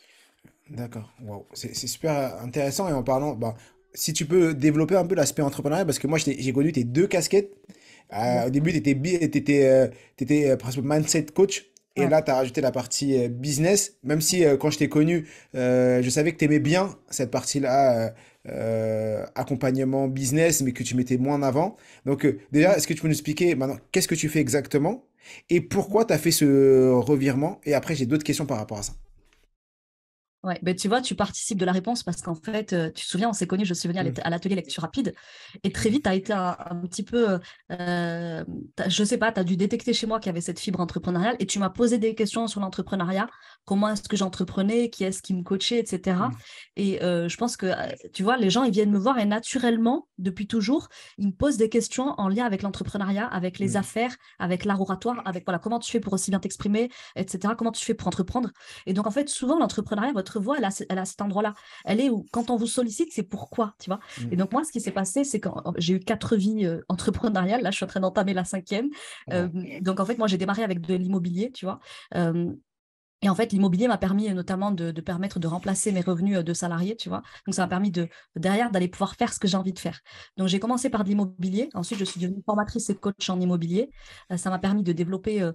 Speaker 2: D'accord, wow. C'est super intéressant et en parlant, bah, si tu peux développer un peu l'aspect entrepreneurial, parce que moi j'ai connu tes deux casquettes.
Speaker 1: Yes.
Speaker 2: Au début, tu étais presque mindset coach et
Speaker 1: Ouais.
Speaker 2: là, tu as rajouté la partie business, même si quand je t'ai connu, je savais que tu aimais bien cette partie-là, accompagnement business, mais que tu mettais moins en avant. Donc déjà, est-ce que tu peux nous expliquer maintenant qu'est-ce que tu fais exactement et pourquoi tu as fait ce revirement? Et après, j'ai d'autres questions par rapport à ça.
Speaker 1: Ouais, ben tu vois, tu participes de la réponse parce qu'en fait, tu te souviens, on s'est connus, je suis venue
Speaker 2: Mm.
Speaker 1: à l'atelier lecture rapide et très vite, tu as été un petit peu, je sais pas, tu as dû détecter chez moi qu'il y avait cette fibre entrepreneuriale et tu m'as posé des questions sur l'entrepreneuriat, comment est-ce que j'entreprenais, qui est-ce qui me coachait, etc.
Speaker 2: Mm.
Speaker 1: Et je pense que, tu vois, les gens, ils viennent me voir et naturellement, depuis toujours, ils me posent des questions en lien avec l'entrepreneuriat, avec les
Speaker 2: Mm.
Speaker 1: affaires, avec l'art oratoire, avec voilà, comment tu fais pour aussi bien t'exprimer, etc. Comment tu fais pour entreprendre. Et donc, en fait, souvent, l'entrepreneuriat, votre voix, elle a cet endroit-là. Elle est où, quand on vous sollicite, c'est pourquoi, tu vois. Et
Speaker 2: Mm.
Speaker 1: donc, moi, ce qui s'est passé, c'est que j'ai eu 4 vies entrepreneuriales. Là, je suis en train d'entamer la 5e. Euh,
Speaker 2: Wow.
Speaker 1: donc, en fait, moi, j'ai démarré avec de l'immobilier, tu vois. Euh, et en fait, l'immobilier m'a permis notamment de permettre de remplacer mes revenus de salarié, tu vois. Donc, ça m'a permis derrière d'aller pouvoir faire ce que j'ai envie de faire. Donc, j'ai commencé par de l'immobilier. Ensuite, je suis devenue formatrice et coach en immobilier. Ça m'a permis de développer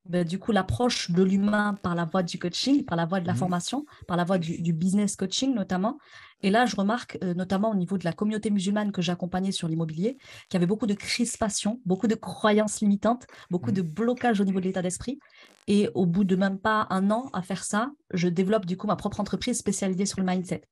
Speaker 1: ben, du coup, l'approche de l'humain par la voie du coaching, par la voie de la
Speaker 2: Mm.
Speaker 1: formation, par la voie du business coaching notamment. Et là, je remarque, notamment au niveau de la communauté musulmane que j'accompagnais sur l'immobilier, qu'il y avait beaucoup de crispation, beaucoup de croyances limitantes, beaucoup de blocages au niveau de l'état d'esprit. Et au bout de même pas un an à faire ça, je développe du coup ma propre entreprise spécialisée sur le mindset.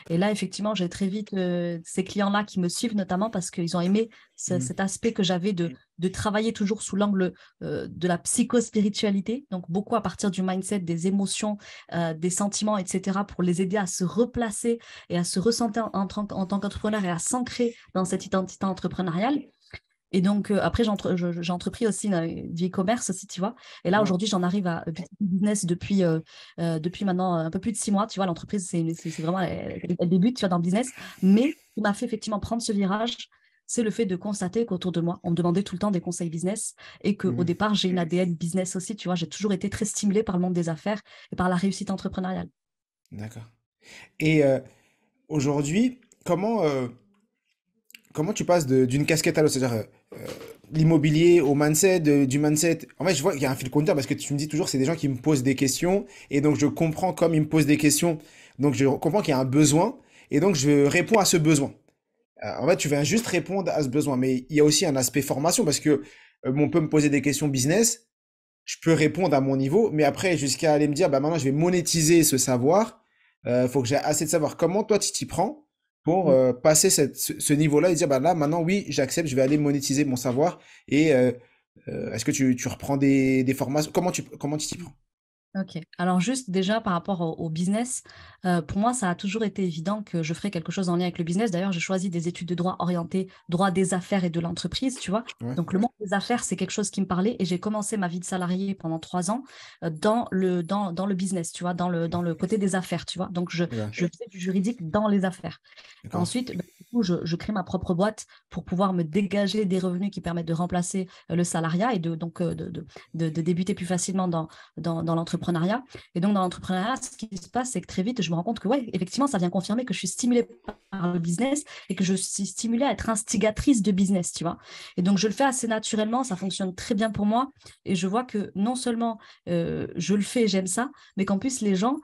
Speaker 1: Et là, effectivement, j'ai très vite ces clients-là qui me suivent, notamment parce qu'ils ont aimé cet aspect que j'avais de travailler toujours sous l'angle de la psychospiritualité, donc beaucoup à partir du mindset, des émotions, des sentiments, etc., pour les aider à se replacer et à se ressentir en tant qu'entrepreneur et à s'ancrer dans cette identité entrepreneuriale. Et donc, après, j'ai entrepris aussi du e-commerce aussi, tu vois. Et là, aujourd'hui, j'en arrive à business depuis maintenant un peu plus de 6 mois. Tu vois, l'entreprise, c'est vraiment, elle débute, tu vois, dans le business. Mais ce qui m'a fait effectivement prendre ce virage, c'est le fait de constater qu'autour de moi, on me demandait tout le temps des conseils business et qu'au départ, j'ai une ADN business aussi. Tu vois, j'ai toujours été très stimulée par le monde des affaires et par la réussite entrepreneuriale.
Speaker 2: D'accord. Et aujourd'hui, comment tu passes d'une casquette à l'autre? C'est-à-dire l'immobilier au mindset, du mindset. En fait, je vois qu'il y a un fil conducteur parce que tu me dis toujours, c'est des gens qui me posent des questions. Et donc, je comprends comme ils me posent des questions. Donc, je comprends qu'il y a un besoin. Et donc, je réponds à ce besoin. En fait, tu viens juste répondre à ce besoin. Mais il y a aussi un aspect formation parce que on peut me poser des questions business. Je peux répondre à mon niveau. Mais après, jusqu'à aller me dire, bah, maintenant, je vais monétiser ce savoir. Faut que j'ai assez de savoir. Comment toi, tu t'y prends pour passer ce niveau-là et dire, bah là, maintenant, oui, j'accepte, je vais aller monétiser mon savoir. Et est-ce que tu reprends des formations? Comment tu t'y prends?
Speaker 1: Ok. Alors juste déjà par rapport au business, pour moi, ça a toujours été évident que je ferais quelque chose en lien avec le business. D'ailleurs, j'ai choisi des études de droit orientées droit des affaires et de l'entreprise, tu vois.
Speaker 2: Ouais,
Speaker 1: Donc le monde des affaires, c'est quelque chose qui me parlait et j'ai commencé ma vie de salarié pendant 3 ans dans le business, tu vois, dans le côté des affaires, tu vois. Donc
Speaker 2: ouais,
Speaker 1: je faisais du juridique dans les affaires.
Speaker 2: d'accord.
Speaker 1: Ensuite, bah, du coup, je crée ma propre boîte pour pouvoir me dégager des revenus qui permettent de remplacer le salariat et de débuter plus facilement dans l'entrepreneuriat. Et donc, dans l'entrepreneuriat, ce qui se passe, c'est que très vite, je me rends compte que, ouais, effectivement, ça vient confirmer que je suis stimulée par le business et que je suis stimulée à être instigatrice de business, tu vois. Et donc, je le fais assez naturellement, ça fonctionne très bien pour moi. Et je vois que non seulement je le fais et j'aime ça, mais qu'en plus, les gens,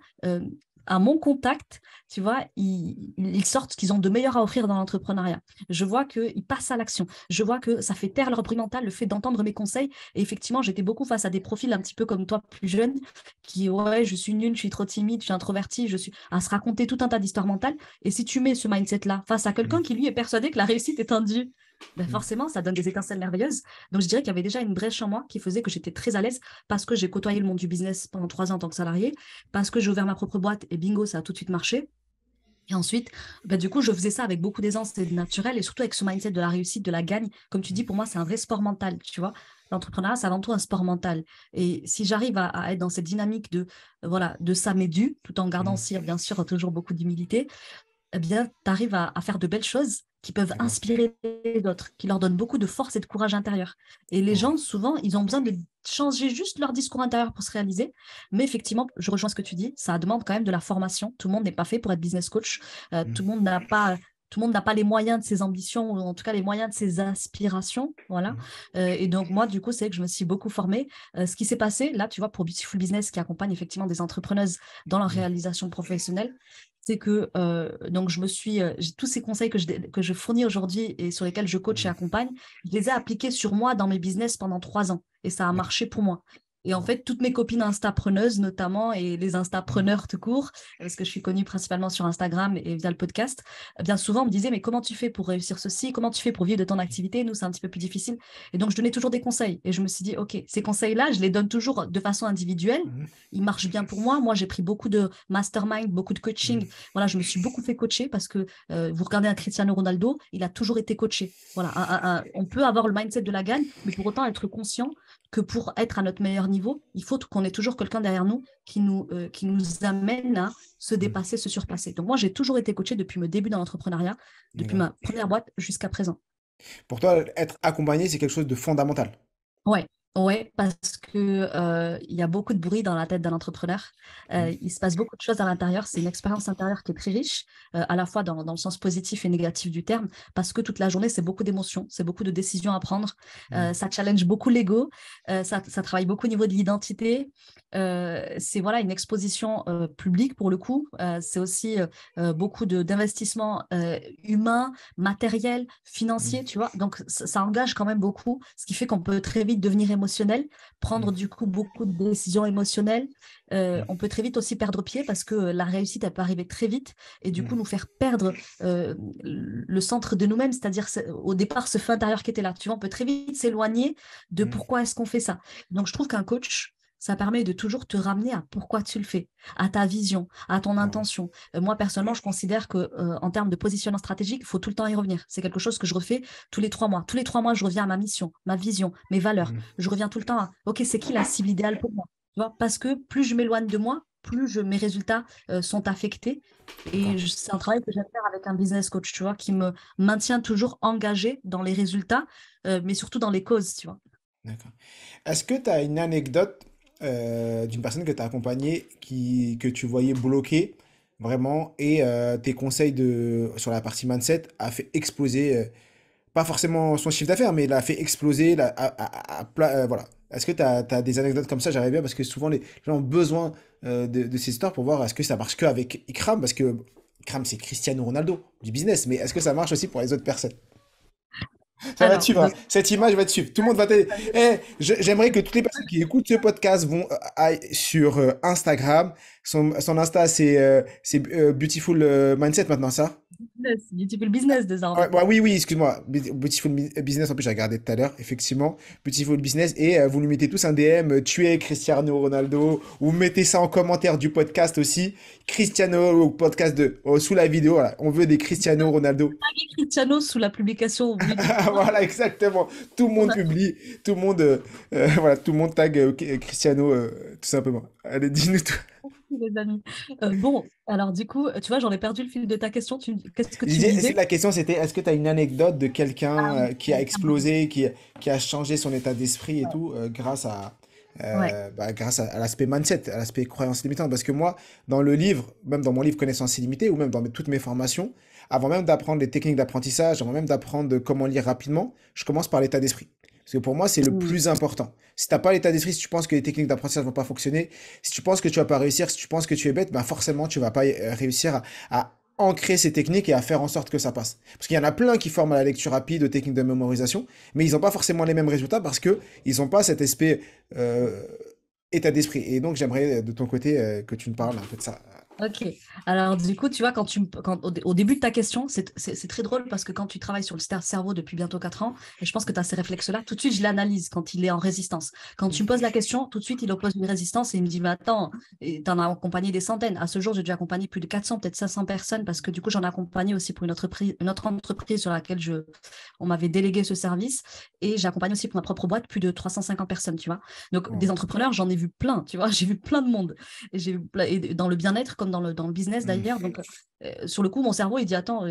Speaker 1: à mon contact, tu vois, ils sortent ce qu'ils ont de meilleur à offrir dans l'entrepreneuriat. Je vois qu'ils passent à l'action. Je vois que ça fait taire leur bruit mental, le fait d'entendre mes conseils. Et effectivement, j'étais beaucoup face à des profils un petit peu comme toi, plus jeunes, qui, ouais, je suis nulle, je suis trop timide, je suis introvertie, à se raconter tout un tas d'histoires mentales. Et si tu mets ce mindset-là face à quelqu'un
Speaker 2: Mhm,
Speaker 1: qui, lui, est persuadé que la réussite est un dû, ben
Speaker 2: mhm,
Speaker 1: forcément, ça donne des étincelles merveilleuses. Donc, je dirais qu'il y avait déjà une brèche en moi qui faisait que j'étais très à l'aise parce que j'ai côtoyé le monde du business pendant 3 ans en tant que salarié, parce que j'ai ouvert ma propre boîte et bingo, ça a tout de suite marché. Et ensuite, bah, du coup, je faisais ça avec beaucoup d'aisance et de naturel, et surtout avec ce mindset de la réussite, de la gagne. Comme tu dis, pour moi, c'est un vrai sport mental, tu vois. L'entrepreneuriat, c'est avant tout un sport mental. Et si j'arrive à être dans cette dynamique voilà, de ça m'est dû, tout en gardant
Speaker 2: mhm,
Speaker 1: aussi, bien sûr, toujours beaucoup d'humilité, eh bien, tu arrives à faire de belles choses qui peuvent
Speaker 2: d'accord.
Speaker 1: inspirer d'autres, qui leur donnent beaucoup de force et de courage intérieur. Et les
Speaker 2: Oh,
Speaker 1: gens, souvent, ils ont besoin de changer juste leur discours intérieur pour se réaliser. Mais effectivement, je rejoins ce que tu dis, ça demande quand même de la formation. Tout le monde n'est pas fait pour être business coach.
Speaker 2: mhm,
Speaker 1: Tout le monde n'a pas les moyens de ses ambitions, ou en tout cas les moyens de ses aspirations. Voilà.
Speaker 2: mhm,
Speaker 1: Et donc, moi, du coup, c'est que je me suis beaucoup formée. Ce qui s'est passé, là, tu vois, pour Beautiful Business, qui accompagne effectivement des entrepreneuses dans leur
Speaker 2: mhm,
Speaker 1: réalisation professionnelle, c'est que donc j'ai tous ces conseils que je fournis aujourd'hui et sur lesquels je coach et
Speaker 2: mhm,
Speaker 1: accompagne, je les ai appliqués sur moi dans mes business pendant 3 ans et ça a
Speaker 2: d'accord.
Speaker 1: marché pour moi. Et en
Speaker 2: Oh,
Speaker 1: fait, toutes mes copines instapreneuses notamment et les
Speaker 2: mhm,
Speaker 1: instapreneurs tout court, parce que je suis connue principalement sur Instagram et via le podcast, bien souvent on me disait mais comment tu fais pour réussir ceci? Comment tu fais pour vivre de ton activité? Nous, c'est un petit peu plus difficile. Et donc je donnais toujours des conseils et je me suis dit ok, ces conseils-là, je les donne toujours de façon individuelle.
Speaker 2: mhm,
Speaker 1: Ils marchent bien pour moi. Moi, j'ai pris beaucoup de mastermind, beaucoup de
Speaker 2: mhm,
Speaker 1: coaching. Voilà, je me suis beaucoup fait coacher parce que vous regardez un Cristiano Ronaldo, il a toujours été coaché. Voilà, on peut avoir le mindset de la gagne, mais pour autant être conscient que pour être à notre meilleur niveau, il faut qu'on ait toujours quelqu'un derrière nous qui nous amène à se
Speaker 2: mhm,
Speaker 1: dépasser, se surpasser. Donc moi, j'ai toujours été coaché depuis mon début dans l'entrepreneuriat, depuis
Speaker 2: d'accord.
Speaker 1: ma première boîte jusqu'à présent.
Speaker 2: Pour toi, être accompagné, c'est quelque chose de fondamental.
Speaker 1: Ouais. Ouais, parce que il y a beaucoup de bruit dans la tête d'un entrepreneur.
Speaker 2: Mhm.
Speaker 1: Il se passe beaucoup de choses à l'intérieur. C'est une expérience intérieure qui est très riche, à la fois dans le sens positif et négatif du terme, parce que toute la journée, c'est beaucoup d'émotions, c'est beaucoup de décisions à prendre.
Speaker 2: Mhm.
Speaker 1: Ça challenge beaucoup l'ego, ça travaille beaucoup au niveau de l'identité. C'est voilà, une exposition publique pour le coup. C'est aussi beaucoup d'investissements humains, matériels, financiers,
Speaker 2: Mhm.
Speaker 1: tu vois. Donc, ça engage quand même beaucoup, ce qui fait qu'on peut très vite devenir émotionnel, prendre du coup beaucoup de décisions émotionnelles. On peut très vite aussi perdre pied parce que la réussite, elle peut arriver très vite et du coup
Speaker 2: Mhm.
Speaker 1: nous faire perdre le centre de nous-mêmes, c'est-à-dire au départ ce feu intérieur qui était là. Tu vois, on peut très vite s'éloigner de
Speaker 2: Mhm.
Speaker 1: pourquoi est-ce qu'on fait ça. Donc, je trouve qu'un coach, ça permet de toujours te ramener à pourquoi tu le fais, à ta vision, à ton
Speaker 2: Ah ouais.
Speaker 1: intention. Moi, personnellement, je considère que en termes de positionnement stratégique, il faut tout le temps y revenir. C'est quelque chose que je refais tous les 3 mois. Tous les 3 mois, je reviens à ma mission, ma vision, mes valeurs.
Speaker 2: Mhm.
Speaker 1: Je reviens tout le temps à, OK, c'est qui la cible idéale pour moi? Tu vois, parce que plus je m'éloigne de moi, plus mes résultats sont affectés.
Speaker 2: D'accord.
Speaker 1: C'est un travail que j'aime faire avec un business coach, tu vois, qui me maintient toujours engagé dans les résultats, mais surtout dans les causes, tu vois.
Speaker 2: D'accord. Est-ce que tu as une anecdote d'une personne que tu as accompagnée que tu voyais bloquée vraiment et tes conseils sur la partie mindset a fait exploser, pas forcément son chiffre d'affaires, mais l'a fait exploser voilà. Est-ce que tu as des anecdotes comme ça? J'aimerais bien parce que souvent les gens ont besoin de ces histoires pour voir est-ce que ça marche que avec Ikram parce que Ikram c'est Cristiano Ronaldo du business, mais est-ce que ça marche aussi pour les autres personnes? Ça va te
Speaker 1: Alors,
Speaker 2: suivre, hein. Cette image va te suivre. Tout le monde va te... j'aimerais que toutes les personnes qui écoutent ce podcast vont aillent sur Instagram. Son Insta, c'est Beautiful Mindset maintenant, ça?
Speaker 1: business, beautiful business
Speaker 2: Ouais,
Speaker 1: désormais.
Speaker 2: bah oui, oui, excuse-moi. Beautiful Business, en plus, j'ai regardé tout à l'heure, effectivement. Beautiful Business. Et vous lui mettez tous un DM, tuez Cristiano Ronaldo, ou mettez ça en commentaire du podcast aussi. Cristiano, au podcast sous la vidéo, voilà. On veut des Cristiano Ronaldo.
Speaker 1: Taguer Cristiano sous la publication Beautiful.
Speaker 2: Voilà, exactement. Tout le monde publie, tout le monde, voilà, tout le monde tag Cristiano, tout simplement. Allez, dis-nous tout.
Speaker 1: Les amis. Bon, alors du coup, tu vois, j'en ai perdu le fil de ta question. Qu'est-ce que tu me disais?
Speaker 2: La question c'était, est-ce que tu as une anecdote de quelqu'un
Speaker 1: Ah oui,
Speaker 2: qui a
Speaker 1: ça me revient.
Speaker 2: explosé, qui a changé son état d'esprit et
Speaker 1: Ouais.
Speaker 2: tout,
Speaker 1: Ouais.
Speaker 2: grâce à l'aspect mindset, à l'aspect croyance limitante? Parce que moi, dans le livre, même dans mon livre Connaissance illimitée, ou même dans toutes mes formations, avant même d'apprendre les techniques d'apprentissage, avant même d'apprendre comment lire rapidement, je commence par l'état d'esprit. Parce que pour moi, c'est le
Speaker 1: Mm.
Speaker 2: plus important. Si t'as pas l'état d'esprit, si tu penses que les techniques d'apprentissage vont pas fonctionner, si tu penses que tu vas pas réussir, si tu penses que tu es bête, ben forcément, tu vas pas réussir à ancrer ces techniques et à faire en sorte que ça passe. Parce qu'il y en a plein qui forment à la lecture rapide, aux techniques de mémorisation, mais ils n'ont pas forcément les mêmes résultats parce que ils n'ont pas cet aspect euh, état d'esprit. Et donc, j'aimerais de ton côté que tu me parles un peu de ça.
Speaker 1: Ok. Alors, du coup, tu vois, au début de ta question, c'est très drôle parce que quand tu travailles sur le cerveau depuis bientôt 4 ans, et je pense que tu as ces réflexes-là, tout de suite, je l'analyse quand il est en résistance. Quand tu me poses la question, tout de suite, il oppose une résistance et il me dit, mais attends, tu en as accompagné des centaines. À ce jour, j'ai dû accompagner plus de 400, peut-être 500 personnes parce que du coup, j'en ai accompagné aussi pour une autre entreprise sur laquelle on m'avait délégué ce service et j'ai accompagné aussi pour ma propre boîte plus de 350 personnes, tu vois. Donc, des
Speaker 2: Wow.
Speaker 1: entrepreneurs, j'en ai vu plein, tu vois, j'ai vu plein de monde. Et dans le bien-être comme dans le business
Speaker 2: Mm.
Speaker 1: d'ailleurs. Donc, sur le coup, mon cerveau, il dit, attends,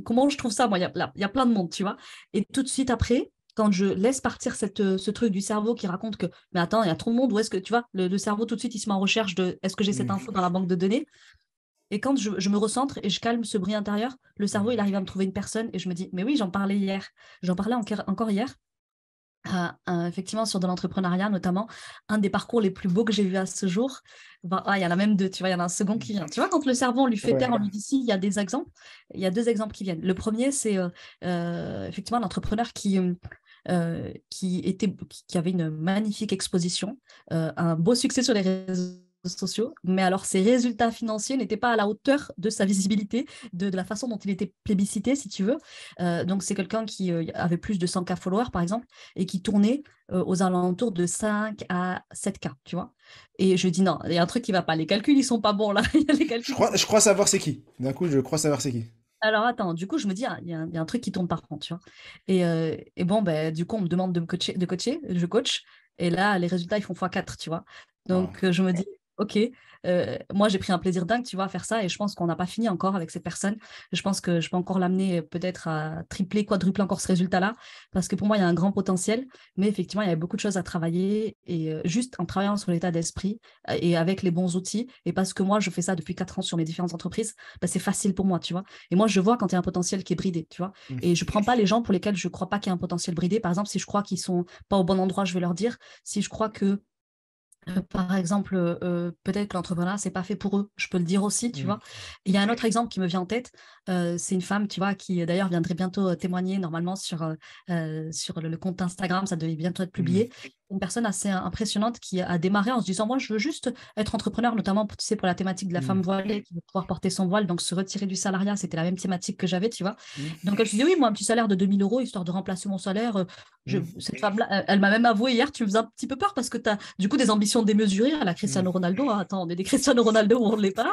Speaker 1: comment je trouve ça? Moi, il y a plein de monde, tu vois. Et tout de suite après, quand je laisse partir ce truc du cerveau qui raconte que, mais attends, il y a trop de monde, où est-ce que, tu vois, le cerveau, tout de suite, il se met en recherche de, est-ce que j'ai cette
Speaker 2: Mm.
Speaker 1: info dans la banque de données? Et quand je me recentre et je calme ce bruit intérieur, le cerveau, il arrive à me trouver une personne et je me dis, mais oui, j'en parlais hier. J'en parlais encore hier. Effectivement, sur de l'entrepreneuriat, notamment, un des parcours les plus beaux que j'ai vu à ce jour. Il y en a même deux, tu vois, il y en a un second qui vient. Tu vois, quand le cerveau, on lui fait taire, on
Speaker 2: Ouais.
Speaker 1: lui dit si, il y a des exemples. Il y a deux exemples qui viennent. Le premier, c'est effectivement un entrepreneur qui avait une magnifique exposition, un beau succès sur les réseaux sociaux, mais alors ses résultats financiers n'étaient pas à la hauteur de sa visibilité, de la façon dont il était plébiscité, si tu veux. Donc c'est quelqu'un qui avait plus de 100K followers, par exemple, et qui tournait aux alentours de 5 à 7K, tu vois. Et je dis non, il y a un truc qui va pas, les calculs, ils sont pas bons là, il y a les calculs qui sont...
Speaker 2: Je crois savoir c'est qui. D'un coup, je crois savoir c'est qui.
Speaker 1: Alors attends, du coup, je me dis, ah, il y a un truc qui tourne par contre, tu vois. Et bon, ben, du coup, on me demande de coacher, je coach, et là, les résultats, ils font x4, tu vois.
Speaker 2: Wow.
Speaker 1: Donc, je me dis, ok, moi j'ai pris un plaisir dingue, tu vois, à faire ça et je pense qu'on n'a pas fini encore avec cette personne. Je pense que je peux encore l'amener peut-être à tripler, quadrupler encore ce résultat-là parce que pour moi il y a un grand potentiel, mais effectivement il y a beaucoup de choses à travailler et juste en travaillant sur l'état d'esprit et avec les bons outils et parce que moi je fais ça depuis 4 ans sur mes différentes entreprises, bah, c'est facile pour moi, tu vois. Et moi je vois quand il y a un potentiel qui est bridé, tu vois.
Speaker 2: Mm.
Speaker 1: Et je prends pas les gens pour lesquels je crois pas qu'il y a un potentiel bridé. Par exemple, si je crois qu'ils sont pas au bon endroit, je vais leur dire. Si je crois que par exemple, peut-être que l'entrepreneuriat, c'est pas fait pour eux. Je peux le dire aussi, tu
Speaker 2: Mm.
Speaker 1: vois. Il y a un autre exemple qui me vient en tête. C'est une femme, tu vois, qui d'ailleurs viendrait bientôt témoigner normalement sur le compte Instagram. Ça devait bientôt être
Speaker 2: Mm.
Speaker 1: publié. Une personne assez impressionnante qui a démarré en se disant, moi, je veux juste être entrepreneur, notamment, tu sais, pour la thématique de la femme
Speaker 2: Mm.
Speaker 1: voilée qui veut pouvoir porter son voile, donc se retirer du salariat. C'était la même thématique que j'avais, tu vois.
Speaker 2: Mm.
Speaker 1: Donc, elle se disait, oui, moi, un petit salaire de 2000 euros, histoire de remplacer mon salaire.
Speaker 2: Mm.
Speaker 1: Cette femme-là, elle m'a même avoué hier, tu me faisais un petit peu peur parce que tu as du coup des ambitions démesurées à la
Speaker 2: Mm.
Speaker 1: Cristiano Ronaldo. Hein. Attends, on est des Cristiano Ronaldo ou on ne l'est pas.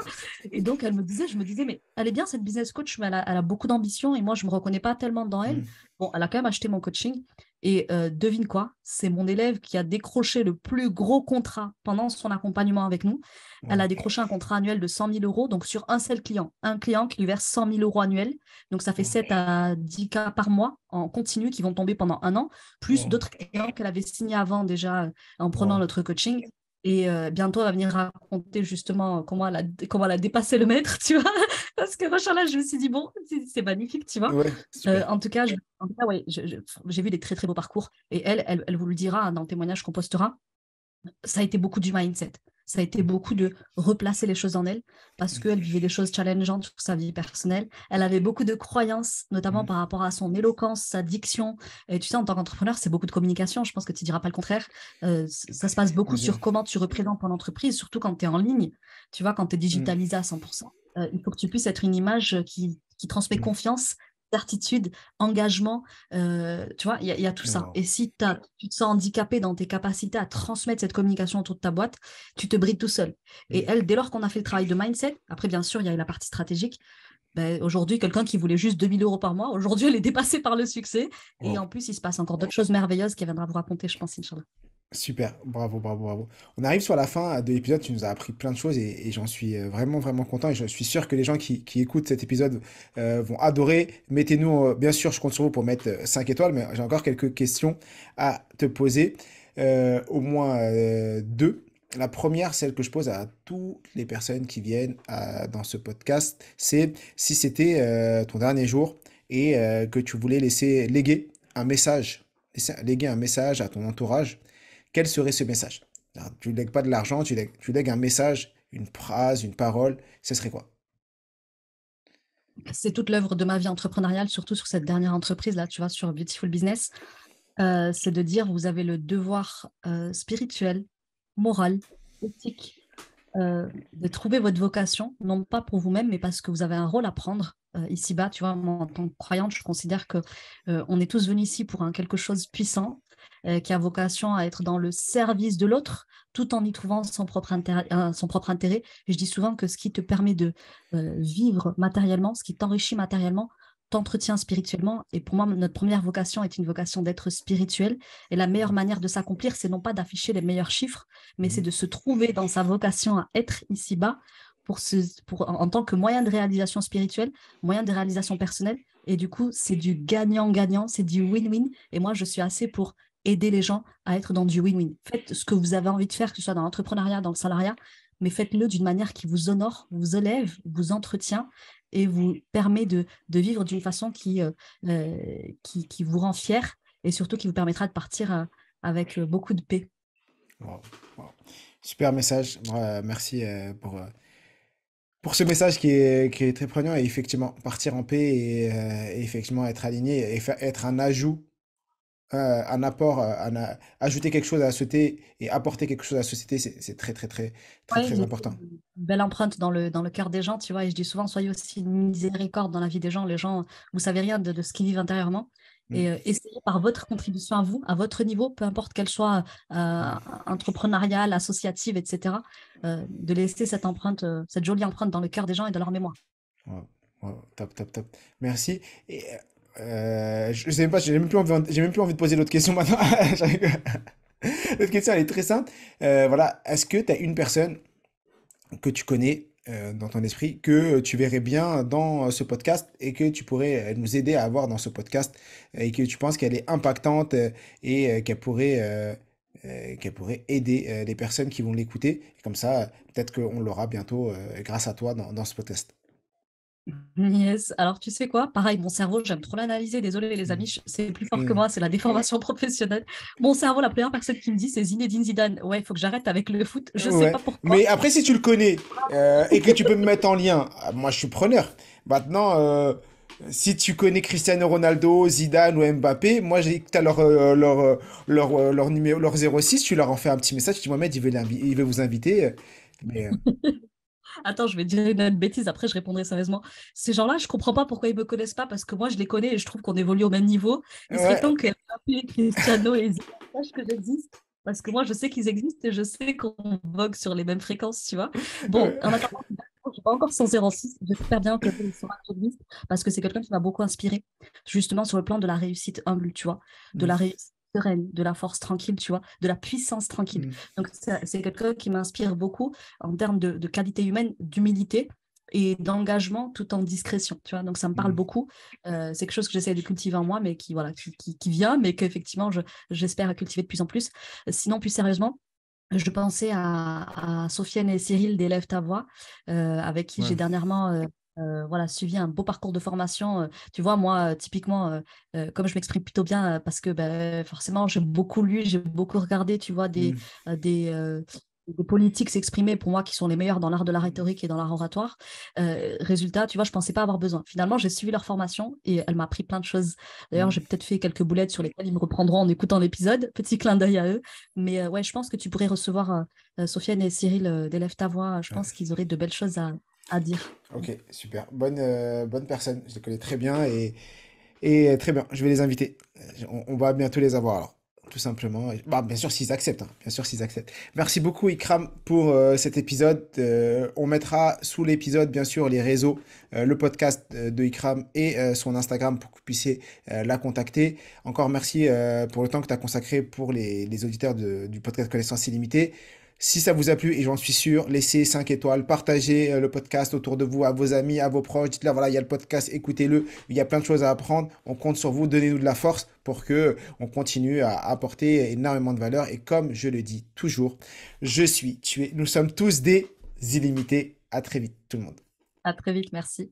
Speaker 1: Et donc, je me disais, mais elle est bien cette business coach, mais elle a beaucoup d'ambition et moi, je ne me reconnais pas tellement dans elle.
Speaker 2: Mm.
Speaker 1: Bon, elle a quand même acheté mon coaching. Et devine quoi, c'est mon élève qui a décroché le plus gros contrat pendant son accompagnement avec nous. Elle
Speaker 2: Wow.
Speaker 1: a décroché un contrat annuel de 100 000 euros, donc sur un seul client. Un client qui lui verse 100 000 euros annuels. Donc ça fait
Speaker 2: Wow.
Speaker 1: 7 à 10 cas par mois en continu qui vont tomber pendant un an, plus
Speaker 2: Wow.
Speaker 1: d'autres clients qu'elle avait signés avant déjà en prenant
Speaker 2: Wow.
Speaker 1: notre coaching. Et bientôt, elle va venir raconter justement comment elle a dépassé le maître, tu vois. Parce que machin-là, je me suis dit, bon, c'est magnifique, tu vois.
Speaker 2: Ouais, super.
Speaker 1: En tout cas, ouais, j'ai vu des très, très beaux parcours. Et elle vous le dira hein, dans le témoignage qu'on postera. Ça a été beaucoup du mindset. Ça a été
Speaker 2: Mm.
Speaker 1: beaucoup de replacer les choses en elle parce qu'elle vivait des choses challengeantes sur sa vie personnelle. Elle avait beaucoup de croyances, notamment
Speaker 2: Mm.
Speaker 1: par rapport à son éloquence, sa diction. Et tu sais, en tant qu'entrepreneur, c'est beaucoup de communication. Je pense que tu ne diras pas le contraire. Ça se passe beaucoup
Speaker 2: Bien sûr.
Speaker 1: sur comment tu représentes ton entreprise, surtout quand tu es en ligne. Tu vois, quand tu es
Speaker 2: Mm.
Speaker 1: digitalisé à 100%. Il faut que tu puisses être une image qui transmet
Speaker 2: Mm.
Speaker 1: confiance, certitude, engagement. Tu vois, il y a tout ça.
Speaker 2: Wow.
Speaker 1: Et si tu te sens handicapé dans tes capacités à transmettre cette communication autour de ta boîte, tu te brides tout seul. Et
Speaker 2: Mm.
Speaker 1: elle, dès lors qu'on a fait le travail de mindset, après, bien sûr, il y a la partie stratégique. Ben, aujourd'hui, quelqu'un qui voulait juste 2000 euros par mois, aujourd'hui, elle est dépassée par le succès. Et
Speaker 2: Wow.
Speaker 1: en plus, il se passe encore d'autres choses merveilleuses qu'elle viendra vous raconter, je pense, Inch'Allah.
Speaker 2: Super, bravo, bravo, bravo. On arrive sur la fin de l'épisode, tu nous as appris plein de choses et j'en suis vraiment, vraiment content et je suis sûr que les gens qui écoutent cet épisode vont adorer. Mettez-nous, bien sûr, je compte sur vous pour mettre 5 étoiles, mais j'ai encore quelques questions à te poser, au moins deux. La première, celle que je pose à toutes les personnes qui viennent dans ce podcast, c'est si c'était ton dernier jour et que tu voulais léguer un message à ton entourage, quel serait ce message? Alors, tu ne lègues pas de l'argent, tu lègues un message, une phrase, une parole, ce serait quoi?
Speaker 1: C'est toute l'œuvre de ma vie entrepreneuriale, surtout sur cette dernière entreprise-là, tu vois, sur Beautiful Business. C'est de dire, vous avez le devoir spirituel, moral, éthique, de trouver votre vocation, non pas pour vous-même, mais parce que vous avez un rôle à prendre ici-bas. Tu vois, moi, en tant que croyante, je considère que on est tous venus ici pour quelque chose de puissant, qui a vocation à être dans le service de l'autre, tout en y trouvant son propre intérêt. Et je dis souvent que ce qui te permet de vivre matériellement, ce qui t'enrichit matériellement, t'entretient spirituellement. Et pour moi, notre première vocation est une vocation d'être spirituel. Et la meilleure manière de s'accomplir, c'est non pas d'afficher les meilleurs chiffres, mais c'est
Speaker 2: Mhm.
Speaker 1: de se trouver dans sa vocation à être ici-bas en tant que moyen de réalisation spirituelle, moyen de réalisation personnelle. Et du coup, c'est du gagnant-gagnant, c'est du win-win. Et moi, je suis assez pour aider les gens à être dans du win-win. Faites ce que vous avez envie de faire, que ce soit dans l'entrepreneuriat, dans le salariat, mais faites-le d'une manière qui vous honore, vous élève, vous entretient et vous permet de vivre d'une façon qui vous rend fier et surtout qui vous permettra de partir avec beaucoup de paix.
Speaker 2: Wow, wow. Super message. Merci pour ce message qui est très prégnant et effectivement, partir en paix et effectivement être aligné et être un ajout, un apport, ajouter quelque chose à la société et apporter quelque chose à la société, c'est très, très, très, très,
Speaker 1: Ouais,
Speaker 2: très
Speaker 1: laisser
Speaker 2: important.
Speaker 1: une belle empreinte dans le cœur des gens, tu vois. Et je dis souvent, soyez aussi une miséricorde dans la vie des gens. Les gens, vous savez rien de ce qu'ils vivent intérieurement.
Speaker 2: Mm.
Speaker 1: Et essayez par votre contribution à vous, à votre niveau, peu importe qu'elle soit entrepreneuriale, associative, etc., de laisser cette empreinte, cette jolie empreinte dans le cœur des gens et dans leur mémoire.
Speaker 2: Wow, wow, top, top, top. Merci. Et, je sais même pas, j'ai même plus envie de poser l'autre question maintenant. L'autre question, elle est très simple. Voilà, est-ce que tu as une personne que tu connais dans ton esprit, que tu verrais bien dans ce podcast et que tu pourrais nous aider à avoir dans ce podcast et que tu penses qu'elle est impactante et qu'elle pourrait aider les personnes qui vont l'écouter. Et comme ça, peut-être qu'on l'aura bientôt grâce à toi dans ce podcast.
Speaker 1: Yes. Alors, tu sais quoi? Pareil, mon cerveau, j'aime trop l'analyser. Désolé, les
Speaker 2: Mm.
Speaker 1: amis, c'est plus fort que
Speaker 2: Mm.
Speaker 1: moi, c'est la déformation professionnelle. Mon cerveau, la première personne qui me dit, c'est Zinedine Zidane. Ouais, il faut que j'arrête avec le foot. Je sais
Speaker 2: Ouais,
Speaker 1: pas pourquoi.
Speaker 2: mais après, si tu le connais et que tu peux me mettre en lien, moi je suis preneur. Maintenant, si tu connais Cristiano Ronaldo, Zidane ou Mbappé, moi j'ai que tu as leur numéro, leur 06, tu leur en fais un petit message, tu dis Mohamed, il veut vous inviter. Mais
Speaker 1: Attends, je vais dire une bêtise, après je répondrai sérieusement. Ces gens-là, je comprends pas pourquoi ils me connaissent pas, parce que moi, je les connais et je trouve qu'on évolue au même niveau. Il serait temps
Speaker 2: ouais,
Speaker 1: que Mbappé, Cristiano et Zidane sachent que j'existe, parce que moi, je sais qu'ils existent et je sais qu'on vogue sur les mêmes fréquences, tu vois. Bon, en
Speaker 2: ouais.
Speaker 1: attendant, je suis pas encore son 06. J'espère bien que il sera activiste, parce que c'est quelqu'un qui m'a beaucoup inspiré, justement sur le plan de la réussite humble, tu vois, de
Speaker 2: Mm,
Speaker 1: la réussite sereine, de la force tranquille, tu vois, de la puissance tranquille.
Speaker 2: mm,
Speaker 1: Donc, c'est quelqu'un qui m'inspire beaucoup en termes de qualité humaine, d'humilité et d'engagement tout en discrétion, tu vois. Donc, ça me parle
Speaker 2: mm.
Speaker 1: beaucoup. C'est quelque chose que j'essaie de cultiver en moi, mais qui, voilà, qui vient, mais qu'effectivement, j'espère cultiver de plus en plus. Sinon, plus sérieusement, je pensais à Sofiane et Cyril d'Élève ta voix, avec qui
Speaker 2: Ouais.
Speaker 1: j'ai dernièrement voilà, suivi un beau parcours de formation. Tu vois, moi, typiquement, comme je m'exprime plutôt bien, parce que ben, forcément, j'ai beaucoup lu, j'ai beaucoup regardé, tu vois,
Speaker 2: Mm,
Speaker 1: euh, des, euh, des politiques s'exprimer pour moi qui sont les meilleurs dans l'art de la rhétorique et dans l'art oratoire. Résultat, tu vois, je pensais pas avoir besoin. Finalement, j'ai suivi leur formation et elle m'a appris plein de choses. D'ailleurs,
Speaker 2: mm.
Speaker 1: j'ai peut-être fait quelques boulettes sur lesquelles ils me reprendront en écoutant l'épisode. Petit clin d'œil à eux. Mais ouais, je pense que tu pourrais recevoir Sofiane et Cyril d'Élève ta voix. Je pense qu'ils auraient de belles choses à dire.
Speaker 2: Ok, super. Bonne personne. Je les connais très bien et très bien. Je vais les inviter. On va bientôt les avoir alors. Tout simplement. Bah, bien sûr, s'ils acceptent, hein. Bien sûr, s'ils acceptent. Merci beaucoup, Ikram, pour cet épisode. On mettra sous l'épisode, bien sûr, les réseaux, le podcast de Ikram et son Instagram pour que vous puissiez la contacter. Encore merci pour le temps que tu as consacré pour les auditeurs du podcast Connaissance Illimitée. Si ça vous a plu, et j'en suis sûr, laissez 5 étoiles, partagez le podcast autour de vous, à vos amis, à vos proches. Dites-leur, voilà, il y a le podcast, écoutez-le. Il y a plein de choses à apprendre. On compte sur vous, donnez-nous de la force pour que on continue à apporter énormément de valeur. Et comme je le dis toujours, tu es, nous sommes tous des illimités. À très vite, tout le monde.
Speaker 1: À très vite, merci.